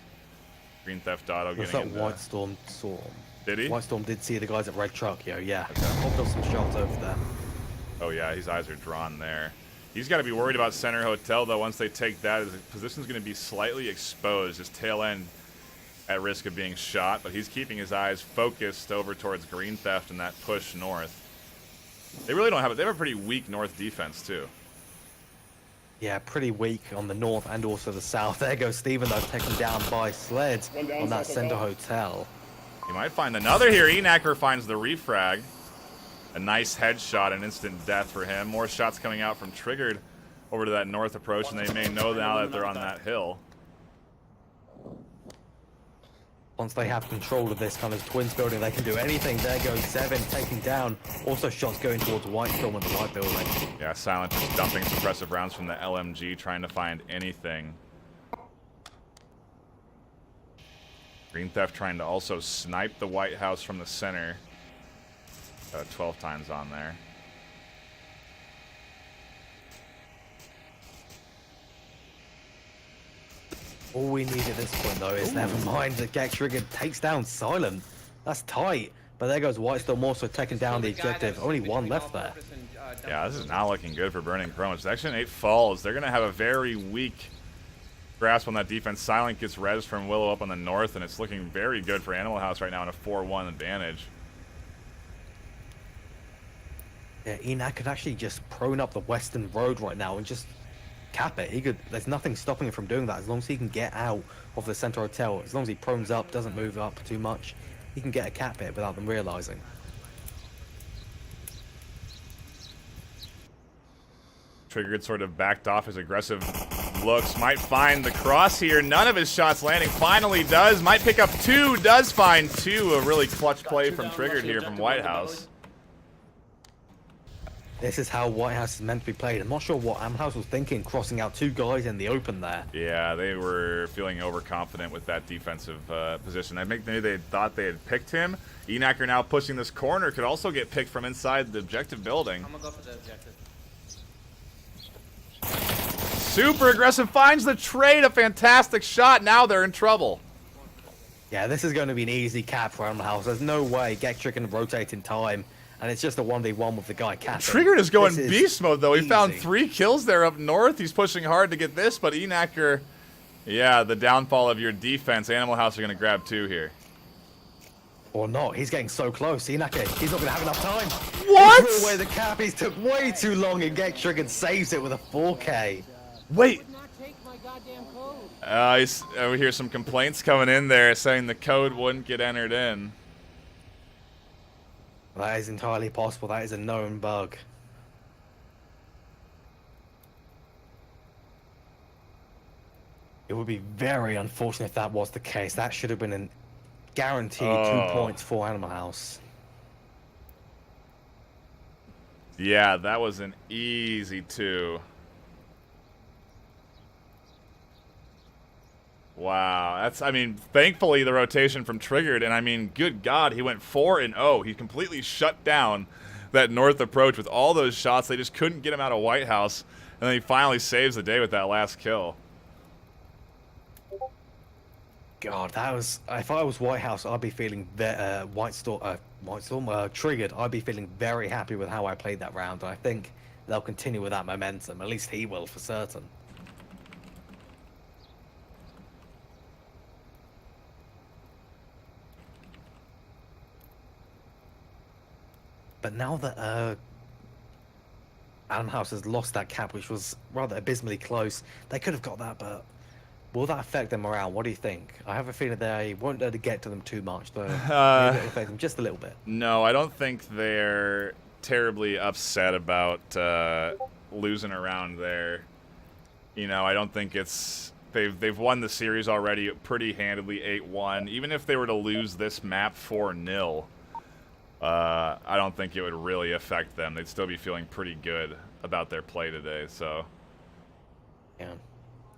Green Theft Auto What's getting that into... White Storm saw? Did he? White Storm did see the guys at Red Truck, yeah. Okay. Popped off some shots over there. Oh yeah, his eyes are drawn there. He's got to be worried about Center Hotel, though. Once they take that, his position's going to be slightly exposed. His tail end at risk of being shot, but he's keeping his eyes focused over towards Green Theft and that push north. They really don't have it. They have a pretty weak north defense, too. Yeah, pretty weak on the north and also the south. There goes Steven, though, taken down by sleds on that Center Hotel. He might find another here. Enacker finds the refrag. A nice headshot, an instant death for him. More shots coming out from Triggered over to that north approach, and they may know now that they're on that hill. Once they have control of this kind of twins building, they can do anything. There goes Zevin taking down. Also shots going towards White Storm and the White building. Yeah, Silent just dumping suppressive rounds from the LMG, trying to find anything. Green Theft trying to also snipe the White House from the center. 12 times on there. All we need at this point, though, is never mind that Get Triggered takes down Silent. That's tight. But there goes White Storm also taking down the objective. Only one left there. Yeah, this is not looking good for Burning Chrome. Section 8 falls. They're going to have a very weak grasp on that defense. Silent gets res from Willow up on the north, and it's looking very good for Animal House right now in a 4-1 advantage. Yeah, Enac could actually just prone up the western road right now and just cap it. He could. There's nothing stopping him from doing that as long as he can get out of the Center Hotel. As long as he prones up, doesn't move up too much, he can get a cap hit without them realizing. Triggered sort of backed off his aggressive Looks, might find the cross here. None of his shots landing. Finally does. Might pick up 2. Does find 2. A really clutch play from Triggered here from White House. This is how White House is meant to be played. I'm not sure what Animal House was thinking, crossing out 2 guys in the open there. Yeah, they were feeling overconfident with that defensive position. I think maybe they thought they had picked him. Enacker now pushing this corner could also get picked from inside the objective building. I'm gonna go for the objective. Super aggressive, finds the trade, a fantastic shot. Now they're in trouble. Yeah, this is going to be an easy cap for Animal House. There's no way Gektra can rotate in time, and it's just a 1v1 with the guy capping. Triggered is going This is beast mode, though. He found easy. 3 kills there up north. He's pushing hard to get this, but Enacker, yeah, the downfall of your defense. Animal House are going to grab 2 here. Or not. He's getting so close. Enacker, he's not going to have enough time. What? He threw away the cap. He took way too long, and Gektra saves it with a 4K. Wait. Would not take my goddamn code. We hear some complaints coming in there saying the code wouldn't get entered in. That is entirely possible. That is a known bug. It would be very unfortunate if that was the case. That should have been a guaranteed 2 points for Animal House. Yeah, that was an easy 2. Wow, that's, I mean, thankfully the rotation from Triggered, and I mean, good God, he went 4-0. He completely shut down that north approach with all those shots. They just couldn't get him out of White House, and then he finally saves the day with that last kill. God, that was. If I was White House, I'd be feeling Triggered. I'd be feeling very happy with how I played that round. And I think they'll continue with that momentum. At least he will, for certain. But now that Animal House has lost that cap, which was rather abysmally close, they could have got that, but will that affect them around? What do you think? I have a feeling they won't let it get to them too much, though. Maybe it'll affect them just a little bit. No, I don't think they're terribly upset about losing around there. You know, I don't think it's... They've won the series already pretty handedly, 8-1. Even if they were to lose this map 4-0, I don't think it would really affect them. They'd still be feeling pretty good about their play today, so... Yeah.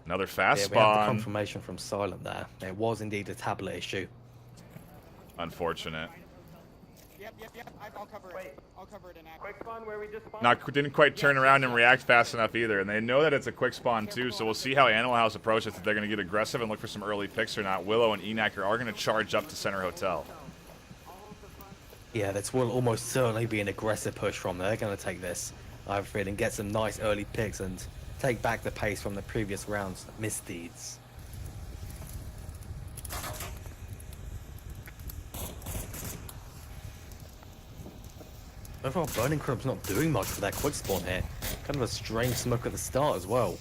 Another fast We have the spawn. confirmation from Silent there. It was indeed a tablet issue. Unfortunate. Yep. I'll cover it. I'll cover it in action. Quick spawn where we just spawned. Didn't quite turn around and react fast enough either, and they know that it's a quick spawn too, so we'll see how Animal House approaches, if they're going to get aggressive and look for some early picks or not. Willow and Enacker are going to charge up to Center Hotel. Yeah, this will almost certainly be an aggressive push from there. They're going to take this, I have a feeling, get some nice early picks and take back the pace from the previous round's misdeeds. Overall, Burning Crumb's not doing much for that quick spawn here. Kind of a strange smoke at the start as well.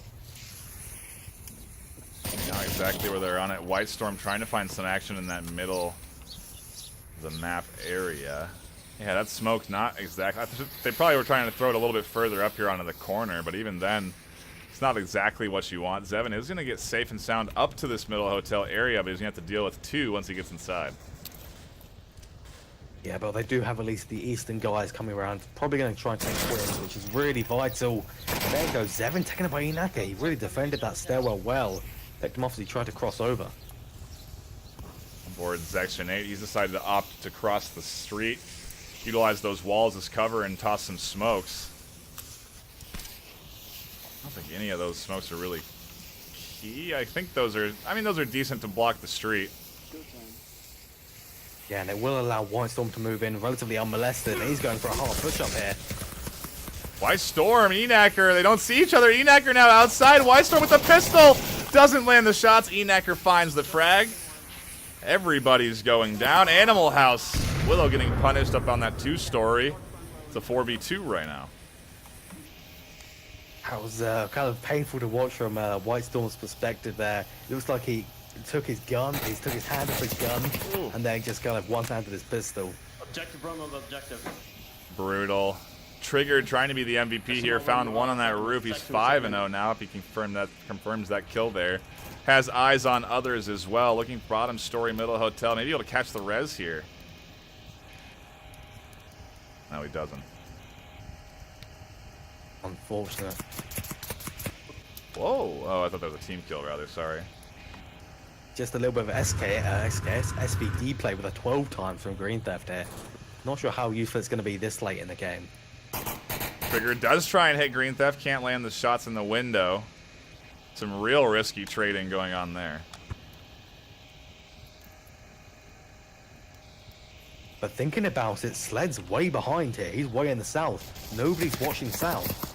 Not exactly where they're on it. White Storm trying to find some action in that middle of the map area. Yeah, that smoke not exactly... They probably were trying to throw it a little bit further up here onto the corner, but even then, it's not exactly what you want. Zevin is going to get safe and sound up to this middle hotel area, but he's going to have to deal with 2 once he gets inside. Yeah, but they do have at least the eastern guys coming around. Probably going to try and take wins, which is really vital. There goes Zevin, taken it by Enacker. He really defended that stairwell well. Picked him off as he tried to cross over. On board Section 8, he's decided to opt to cross the street, utilize those walls as cover, and toss some smokes. I don't think any of those smokes are really key. I think those are... I mean, those are decent to block the street. Yeah, and it will allow White Storm to move in relatively unmolested. He's going for a hard push-up here. White Storm, Enacker, they don't see each other. Enacker now outside. White Storm with the pistol. Doesn't land the shots. Enacker finds the frag. Everybody's going down. Animal House. Willow getting punished up on that 2-story. It's a 4v2 right now. That was kind of painful to watch from White Storm's perspective there. It looks like he took his gun, he took his hand off his gun, and then just kind of one-handed his pistol. Objective run on the objective. Brutal. Triggered trying to be the MVP here. Found one on that roof. He's 5-0 now if he confirms that kill there. Has eyes on others as well. Looking bottom story, middle hotel. Maybe able to catch the res here. No, he doesn't. Unfortunate. Whoa. Oh, I thought that was a team kill, rather. Sorry. Just a little bit of SVD play with a 12 times from Green Theft here. Not sure how useful it's going to be this late in the game. Trigger does try and hit Green Theft. Can't land the shots in the window. Some real risky trading going on there. But thinking about it, Sled's way behind here. He's way in the south. Nobody's watching south.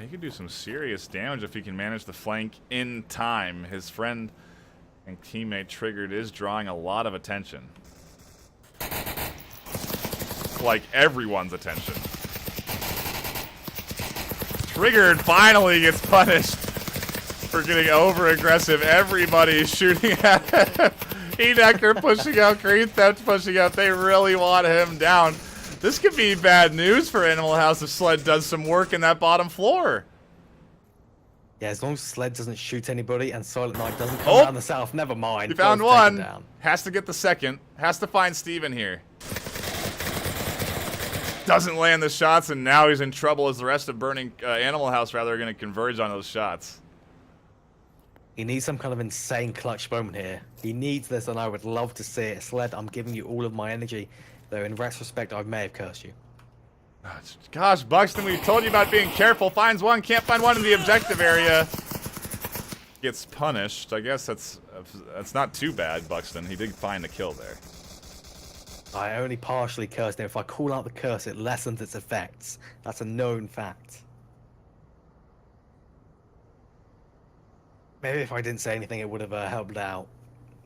He could do some serious damage if he can manage the flank in time. His friend and teammate Triggered is drawing a lot of attention. Like everyone's attention. Triggered finally gets punished for getting over-aggressive. Everybody's shooting at him. Enecker pushing out, Green Theft pushing out. They really want him down. This could be bad news for Animal House if Sled does some work in that bottom floor. Yeah, as long as Sled doesn't shoot anybody and Silent Night doesn't come down the south, never mind. He found Both taken one. down. Has to get the second. Has to find Steven here. Doesn't land the shots, and now he's in trouble as the rest of Burning Animal House rather are going to converge on those shots. He needs some kind of insane clutch moment here. He needs this, and I would love to see it. Sled, I'm giving you all of my energy. Though in retrospect, I may have cursed you. Gosh, Buxton, we told you about being careful. Finds one, can't find one in the objective area. Gets punished. I guess that's not too bad, Buxton. He did find a kill there. I only partially cursed him. If I call out the curse, it lessens its effects. That's a known fact. Maybe if I didn't say anything, it would have helped out.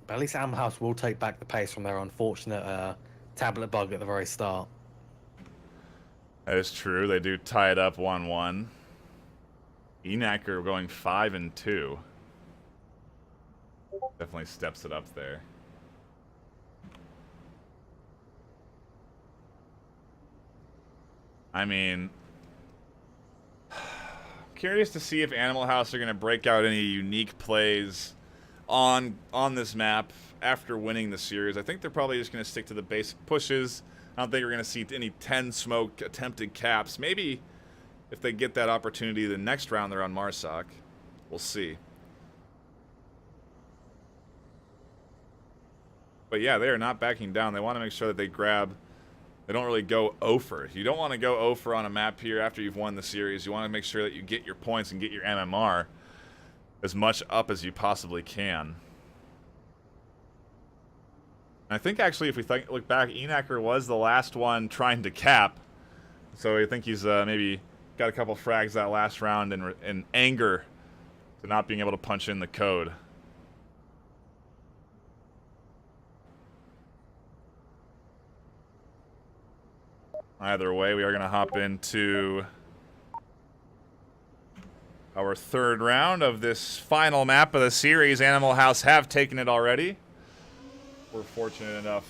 But at least Animal House will take back the pace from their unfortunate tablet bug at the very start. That is true. They do tie it up 1-1. Enacker going 5-2. Definitely steps it up there. I mean, curious to see if Animal House are going to break out any unique plays on this map after winning the series. I think they're probably just going to stick to the basic pushes. I don't think we're going to see any 10 smoke attempted caps. Maybe if they get that opportunity the next round they're on Marsoc. We'll see. But yeah, they are not backing down. They want to make sure that they grab. They don't really go over. You don't want to go over on a map here after you've won the series. You want to make sure that you get your points and get your MMR as much up as you possibly can. And I think actually if we look back, Enacker was the last one trying to cap. So I think he's maybe got a couple frags that last round in anger to not being able to punch in the code. Either way, we are going to hop into our third round of this final map of the series. Animal House have taken it already. We're fortunate enough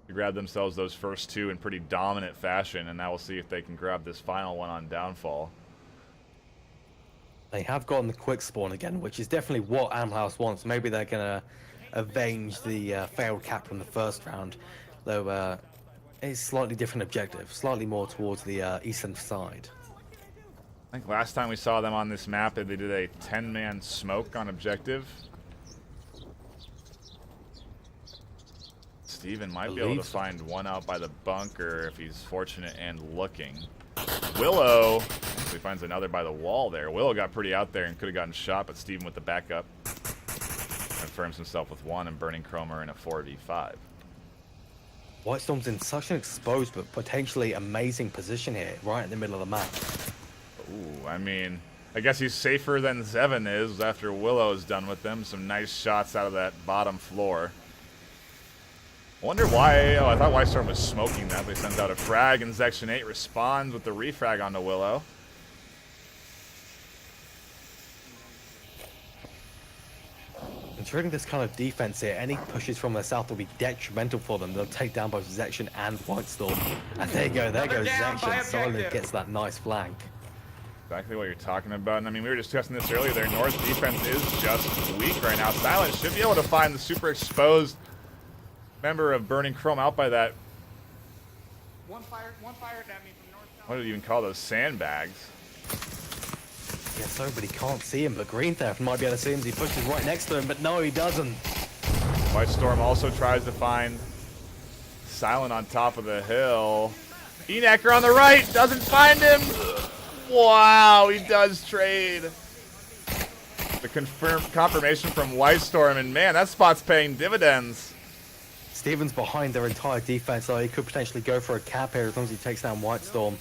to grab themselves those first two in pretty dominant fashion, and now we'll see if they can grab this final one on Downfall. They have gotten the quick spawn again, which is definitely what Animal House wants. Maybe they're going to avenge the failed cap from the first round, though it's slightly different objective, slightly more towards the eastern side. I think last time we saw them on this map, they did a 10-man smoke on objective. Steven might be able to find one out by the bunker if he's fortunate and looking. Willow actually finds another by the wall there. Willow got pretty out there and could have gotten shot, but Steven with the backup confirms himself with one, and Burning Chromer in a 4v5. White Storm's in such an exposed but potentially amazing position here, right in the middle of the map. Ooh, I mean, I guess he's safer than Zevin is after Willow's done with them. Some nice shots out of that bottom floor. I wonder why. Oh, I thought White Storm was smoking that, but he sends out a frag, and Section 8 responds with the refrag onto Willow. And considering this kind of defense here, any pushes from the south will be detrimental for them. They'll take down both Zection and Whitestorm. And there you go, there goes Zection. Silent gets that nice flank. Exactly what you're talking about. And I mean, we were discussing this earlier. Their north defense is just weak right now. Silent should be able to find the super exposed member of Burning Chrome out by that. One fired at me from north. What do you even call those, sandbags? Yeah, so, but he can't see him. But Green Theft might be able to see him as he pushes right next to him, but no, he doesn't. White Storm also tries to find Silent on top of the hill. Enacker on the right, doesn't find him. Wow, he does trade. The confirmation from White Storm, and man, that spot's paying dividends. Steven's behind their entire defense, so he could potentially go for a cap here as long as he takes down White Storm.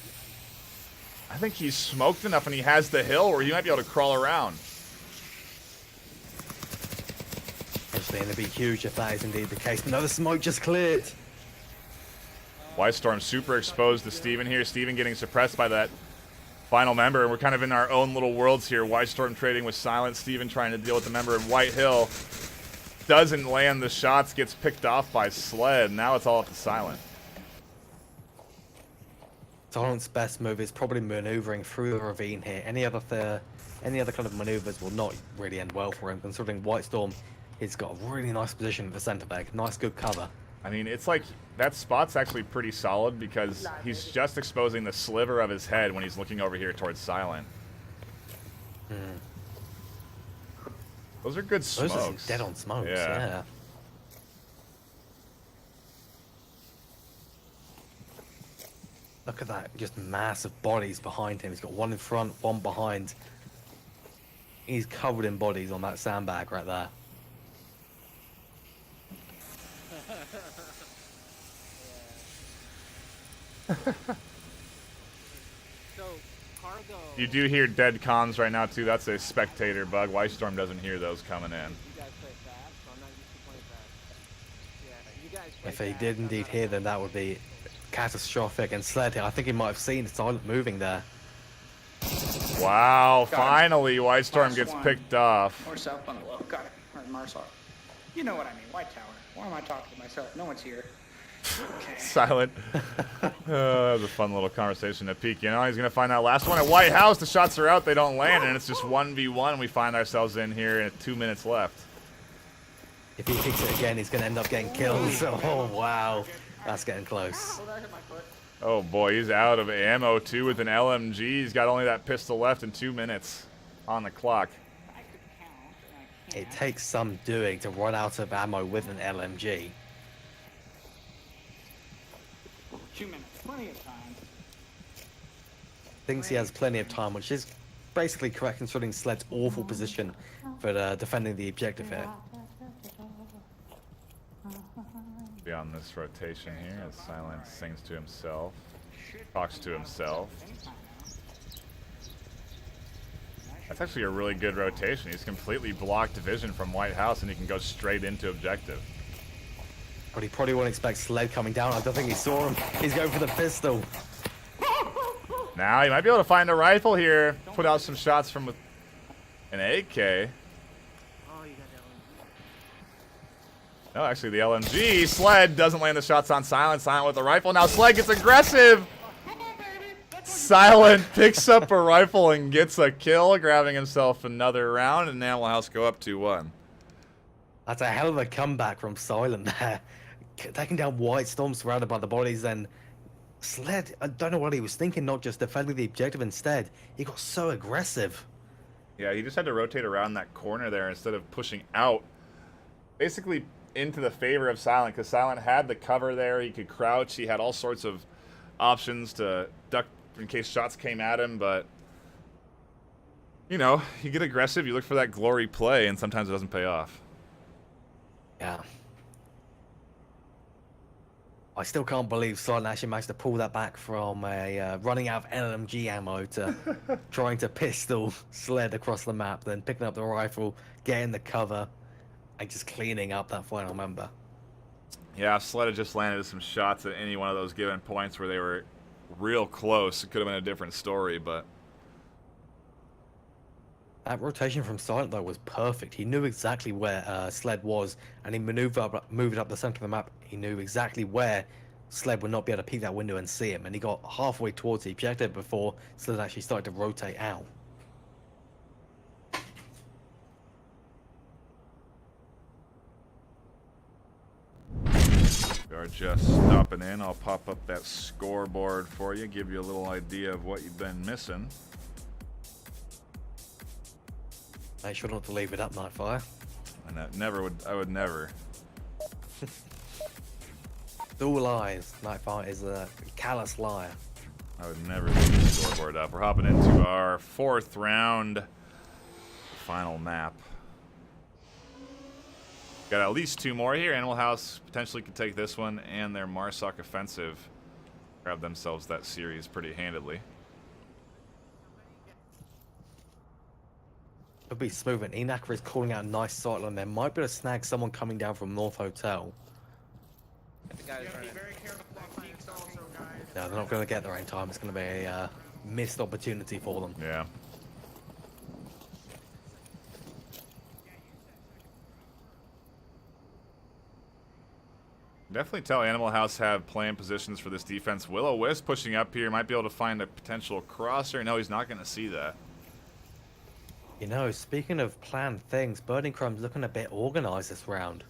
I think he's smoked enough and he has the hill where he might be able to crawl around. It's going to be huge if that is indeed the case. No, the smoke just cleared. White Storm super exposed to Steven here. Steven getting suppressed by that final member. And we're kind of in our own little worlds here. White Storm trading with Silent. Steven trying to deal with the member in White Hill. Doesn't land the shots, gets picked off by Sled. Now it's all up to Silent. Silent's best move is probably maneuvering through the ravine here. Any other kind of maneuvers will not really end well for him, considering White Storm has got a really nice position at the center back. Nice, good cover. I mean, it's like that spot's actually pretty solid because he's just exposing the sliver of his head when he's looking over here towards Silent. Those are good smokes. Those are dead on smokes, yeah. Look at that, just massive bodies behind him. He's got one in front, one behind. He's covered in bodies on that sandbag right there. So, cargo. You do hear dead comms right now, too. That's a spectator bug. White Storm doesn't hear those coming in. You guys play fast, so I'm not used to playing fast. Yeah, you guys play If he fast, did I'm indeed not. hear them, that would be catastrophic. And Sled here, I think he might have seen Silent moving there. Wow, Got it. finally White Storm Last gets one. picked off. Or South on the low. Got it. Or Marsar. You know what I mean. White Tower. Why am I talking to myself? No one's here. Okay. Silent. That was a fun little conversation to peek. You know, he's going to find that last one at White House. The shots are out. They don't land, and it's just 1v1. We find ourselves in here at 2 minutes left. If he kicks it again, he's going to end up getting killed. Oh, wow. That's getting close. Oh, boy, he's out of ammo, too, with an LMG. He's got only that pistol left in 2 minutes on the clock. It takes some doing to run out of ammo with an LMG. 2 minutes. Plenty of time. Thinks he has plenty of time, which is basically correct considering Sled's awful position for defending the objective here. Be on this rotation here as Silent sings to himself, talks to himself. That's actually a really good rotation. He's completely blocked vision from White House, and he can go straight into objective. But he probably won't expect Sled coming down. I don't think he saw him. He's going for the pistol. Now he might be able to find a rifle here. Put out some shots from an AK. Oh, you got that one. No, actually the LMG. Sled doesn't land the shots on Silent. Silent with the rifle. Now Sled gets aggressive. Silent picks up a rifle and gets a kill, grabbing himself another round, and Animal House go up 2-1. That's a hell of a comeback from Silent there. Taking down White Storm surrounded by the bodies, then Sled, I don't know what he was thinking, not just defending the objective instead. He got so aggressive. Yeah, he just had to rotate around that corner there instead of pushing out. Basically into the favor of Silent, because Silent had the cover there. He could crouch. He had all sorts of options to duck in case shots came at him, but you know, you get aggressive, you look for that glory play, and sometimes it doesn't pay off. Yeah. I still can't believe Silent actually managed to pull that back from a running out of LMG ammo to trying to pistol Sled across the map, then picking up the rifle, getting the cover, and just cleaning up that final member. Yeah, if Sled had just landed some shots at any one of those given points where they were real close, it could have been a different story, but That rotation from Silent, though, was perfect. He knew exactly where Sled was, and he moved up the center of the map. He knew exactly where Sled would not be able to peek that window and see him, and he got halfway towards the objective before Sled actually started to rotate out. We are just stopping in. I'll pop up that scoreboard for you, give you a little idea of what you've been missing. Make sure not to leave it up, NightFiree. And I would never. All lies. NightFiree is a callous liar. I would never leave the scoreboard up. We're hopping into our 4th round. Final map. Got at least 2 more here. Animal House potentially could take this one and their Marsoc offensive. Grab themselves that series pretty handedly. It'll be smooth, and Enakra is calling out a nice sight line there. Might be able to snag someone coming down from North Hotel. The guy's running. No, they're not going to get there in time. It's going to be a missed opportunity for them. Yeah. Definitely tell Animal House have plan positions for this defense. Will-O-Wisp pushing up here. Might be able to find a potential crosser. No, he's not going to see that. You know, speaking of planned things, Burning Chrome's looking a bit organized this round.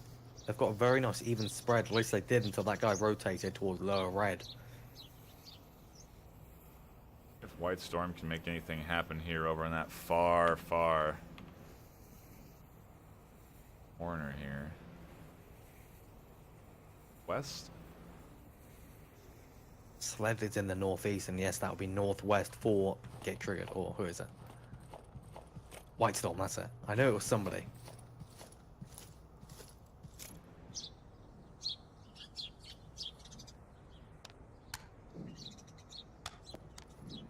They've got a very nice even spread, at least they did until that guy rotated towards lower red. If White Storm can make anything happen here over in that far, far corner here. West? Sled is in the northeast, and yes, that would be northwest for get triggered, or who is it? White Storm, that's it. I knew it was somebody.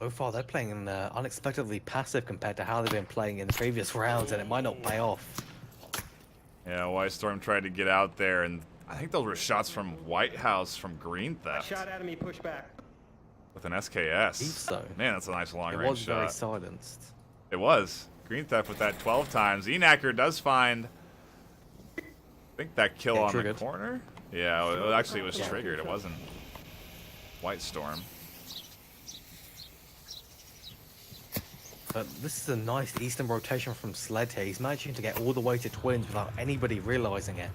So far, they're playing unexpectedly passive compared to how they've been playing in the previous rounds, and it might not pay off. Yeah, White Storm tried to get out there, and I think those were shots from White House from Green Theft. Shot at him, he pushed back. With an SKS. Believe so. Man, that's a nice long It range was shot. very silenced. It was. Green Theft with that 12 times. Enacker does find, I think, that kill on triggered. the corner. Yeah, it actually was triggered. It wasn't White Storm. But this is a nice eastern rotation from Sled here. He's managing to get all the way to Twins without anybody realizing it.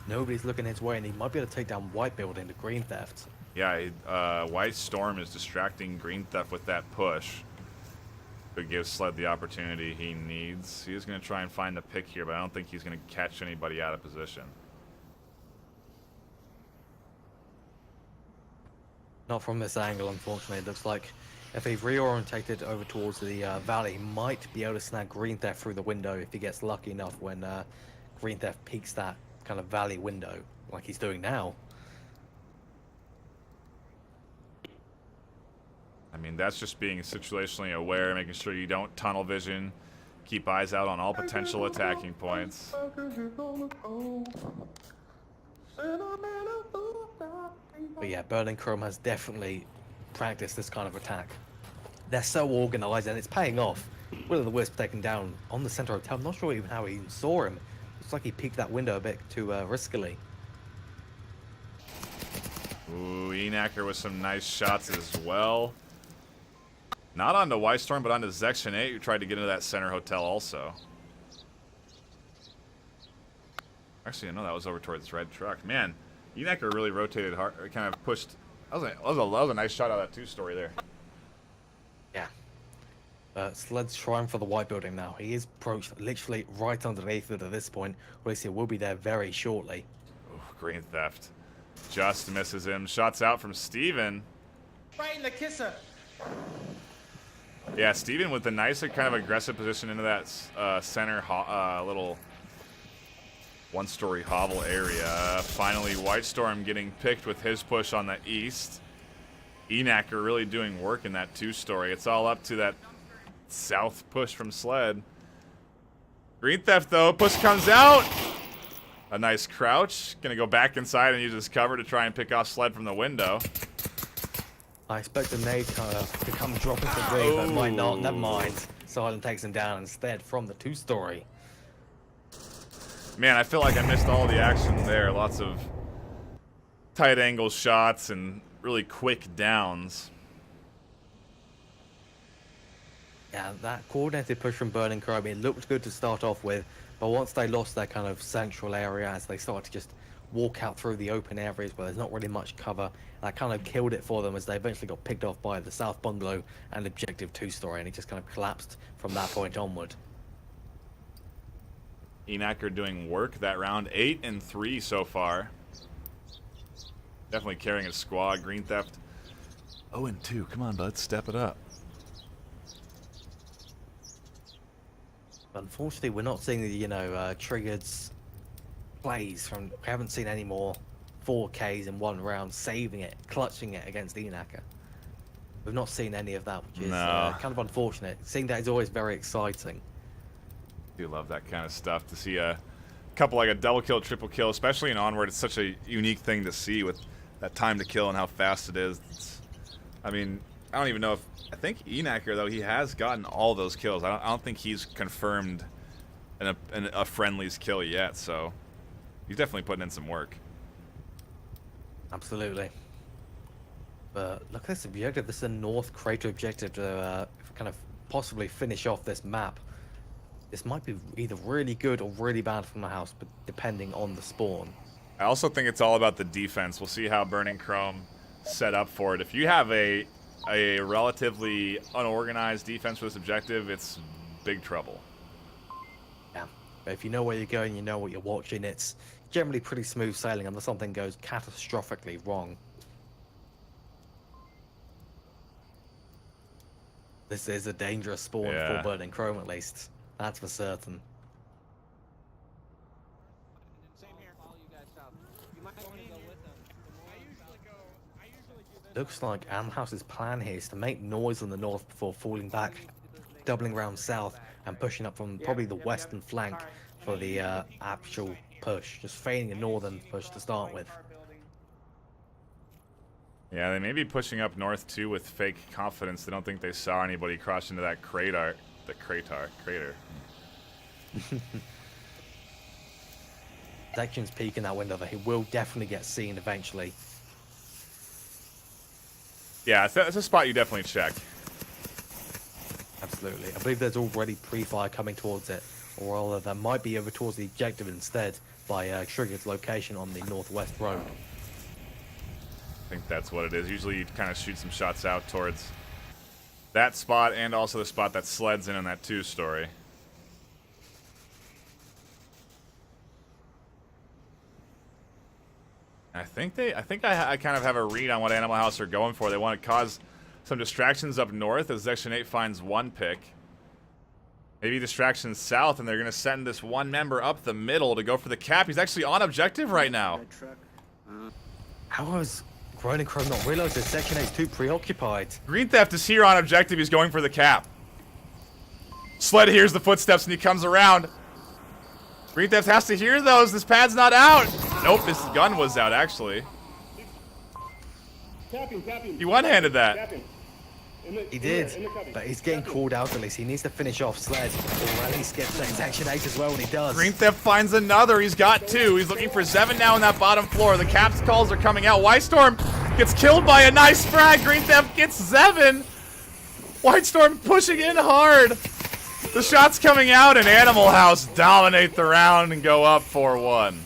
Nobody's looking his way, and he might be able to take down White Building to Green Theft. Yeah, White Storm is distracting Green Theft with that push. Could give Sled the opportunity he needs. He is going to try and find the pick here, but I don't think he's going to catch anybody out of position. Not from this angle, unfortunately. It looks like if he reorientated over towards the valley, he might be able to snag Green Theft through the window if he gets lucky enough when Green Theft peeks that kind of valley window, like he's doing now. I mean, that's just being situationally aware, making sure you don't tunnel vision, keep eyes out on all potential attacking points. But yeah, Burning Chrome has definitely practiced this kind of attack. They're so organized, and it's paying off. Will-O-Wisp taken down on the center hotel. I'm not sure even how he even saw him. Looks like he peeked that window a bit too riskily. Ooh, Enacker with some nice shots as well. Not onto White Storm, but onto Section 8, who tried to get into that center hotel also. Actually, no, that was over towards Red Truck. Man, Enacker really rotated hard, kind of pushed. That was a nice shot out of that two-story there. Yeah. Sled's trying for the White Building now. He is approached literally right underneath it at this point. At least he will be there very shortly. Ooh, Green Theft. Just misses him. Shots out from Steven. Right in the kisser. Yeah, Steven with the nice kind of aggressive position into that center little one-story hovel area. Finally, White Storm getting picked with his push on the east. Enacker really doing work in that two-story. It's all up to that south push from Sled. Green Theft, though. Push comes out. A nice crouch. Gonna go back inside and use his cover to try and pick off Sled from the window. I expect the nade to come dropping from three, but might not. Never mind. Silent takes him down instead from the 2-story. Man, I feel like I missed all the action there. Lots of tight angle shots and really quick downs. Yeah, that coordinated push from Burning Chrome, it looked good to start off with, but once they lost their kind of central area, as they started to just walk out through the open areas where there's not really much cover, that kind of killed it for them as they eventually got picked off by the South Bungalow and Objective 2-story, and it just kind of collapsed from that point onward. Enac doing work that round. 8 and 3 so far. Definitely carrying a squad. Green Theft 0 and 2. Come on, bud, step it up. Unfortunately, we're not seeing the, triggered plays from... We haven't seen any more 4Ks in one round, saving it, clutching it against Enaka. We've not seen any of that, which is kind of unfortunate. Seeing that is always very exciting. Do love that kind of stuff. To see a couple, like a double kill, triple kill, especially in Onward, it's such a unique thing to see with that time to kill and how fast it is. I mean, I don't even know if... I think Enacker, though, he has gotten all those kills. I don't think he's confirmed a friendly's kill yet, so he's definitely putting in some work. Absolutely. But look at this objective. This is a North Crater objective to kind of possibly finish off this map. This might be either really good or really bad from the house, but depending on the spawn. I also think it's all about the defense. We'll see how Burning Chrome set up for it. If you have a relatively unorganized defense for this objective, it's big trouble. Yeah, but if you know where you're going, you know what you're watching, it's generally pretty smooth sailing unless something goes catastrophically wrong. This is a dangerous spawn for Burning Chrome, at least. That's for certain. Same here. Follow you guys south. You might want to go with them. I usually do this. Looks like Amhouse's plan here is to make noise on the north before falling back, doubling round south, and pushing up from probably the western flank for the actual push. Just feigning a northern push to start with. Yeah, they may be pushing up north too with fake confidence. They don't think they saw anybody cross into that crater. The crater. Section's peeking that window, but he will definitely get seen eventually. Yeah, it's a spot you definitely check. Absolutely. I believe there's already pre-fire coming towards it, or rather there might be over towards the objective instead by Trigger's location on the northwest road. I think that's what it is. Usually you kind of shoot some shots out towards that spot and also the spot that sleds in on that 2-story. I think I kind of have a read on what Animal House are going for. They want to cause some distractions up north as Section 8 finds one pick. Maybe distractions south, and they're going to send this one member up the middle to go for the cap. He's actually on objective right now. How was Burning Chrome not realized that Section 8's too preoccupied? Green Theft is here on objective. He's going for the cap. Sled hears the footsteps and he comes around. Green Theft has to hear those. This pad's not out. Nope, his gun was out, actually. Tapping. He one-handed that. Tapping. He did, but he's getting called out at least. He needs to finish off Sled, or at least get Section 8 as well, and he does. Green Theft finds another. He's got 2. He's looking for Zevin now on that bottom floor. The cap's calls are coming out. Whitestorm gets killed by a nice frag. Green Theft gets Zevin. Whitestorm pushing in hard. The shot's coming out, and Animal House dominate the round and go up 4-1.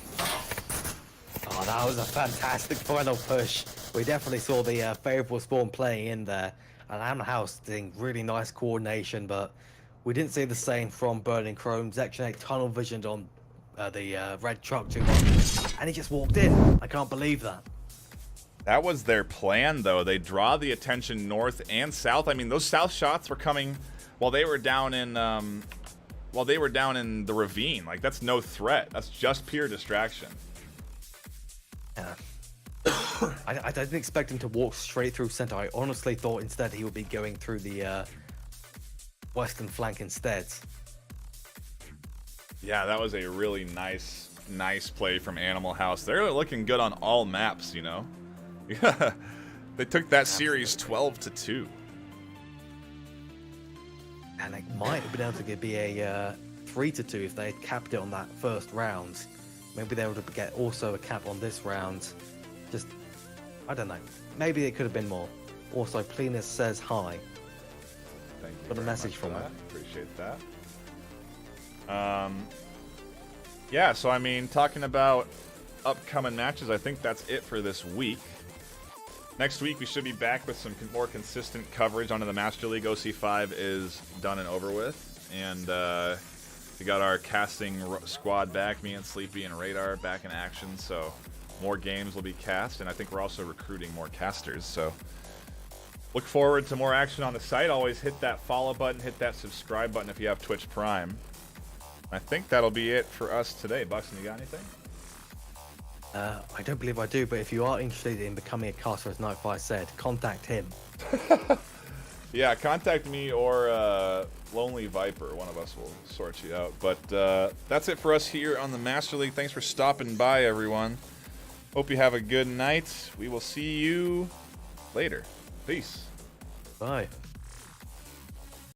Oh, that was a fantastic final push. We definitely saw the favorable spawn playing in there. And Animal House doing really nice coordination, but we didn't see the same from Burning Chrome. Section 8 tunnel visioned on the red truck too much, and he just walked in. I can't believe that. That was their plan, though. They draw the attention north and south. I mean, those south shots were coming while they were down in the ravine. Like, that's no threat. That's just pure distraction. Yeah. I didn't expect him to walk straight through center. I honestly thought instead he would be going through the western flank instead. Yeah, that was a really nice play from Animal House. They're looking good on all maps, you know. They took that series 12-2. And it might have been able to be a 3-2 if they had capped it on that first round. Maybe they would get also a cap on this round. Just, I don't know. Maybe it could have been more. Also, Plenus says hi. Thank you. Got a very message much from for her. that. Appreciate that. Yeah, so I mean, talking about upcoming matches, I think that's it for this week. Next week, we should be back with some more consistent coverage onto the Master League. OC5 is done and over with. And we got our casting squad back, me and Sleepy and Radar back in action. So more games will be cast. And I think we're also recruiting more casters. So look forward to more action on the site. Always hit that follow button, hit that subscribe button if you have Twitch Prime. I think that'll be it for us today. Buxton, you got anything? I don't believe I do, but if you are interested in becoming a caster, as NightFiree said, contact him. Yeah, contact me or Lonely Viper. One of us will sort you out. But that's it for us here on the Master League. Thanks for stopping by, everyone. Hope you have a good night. We will see you later. Peace. Bye.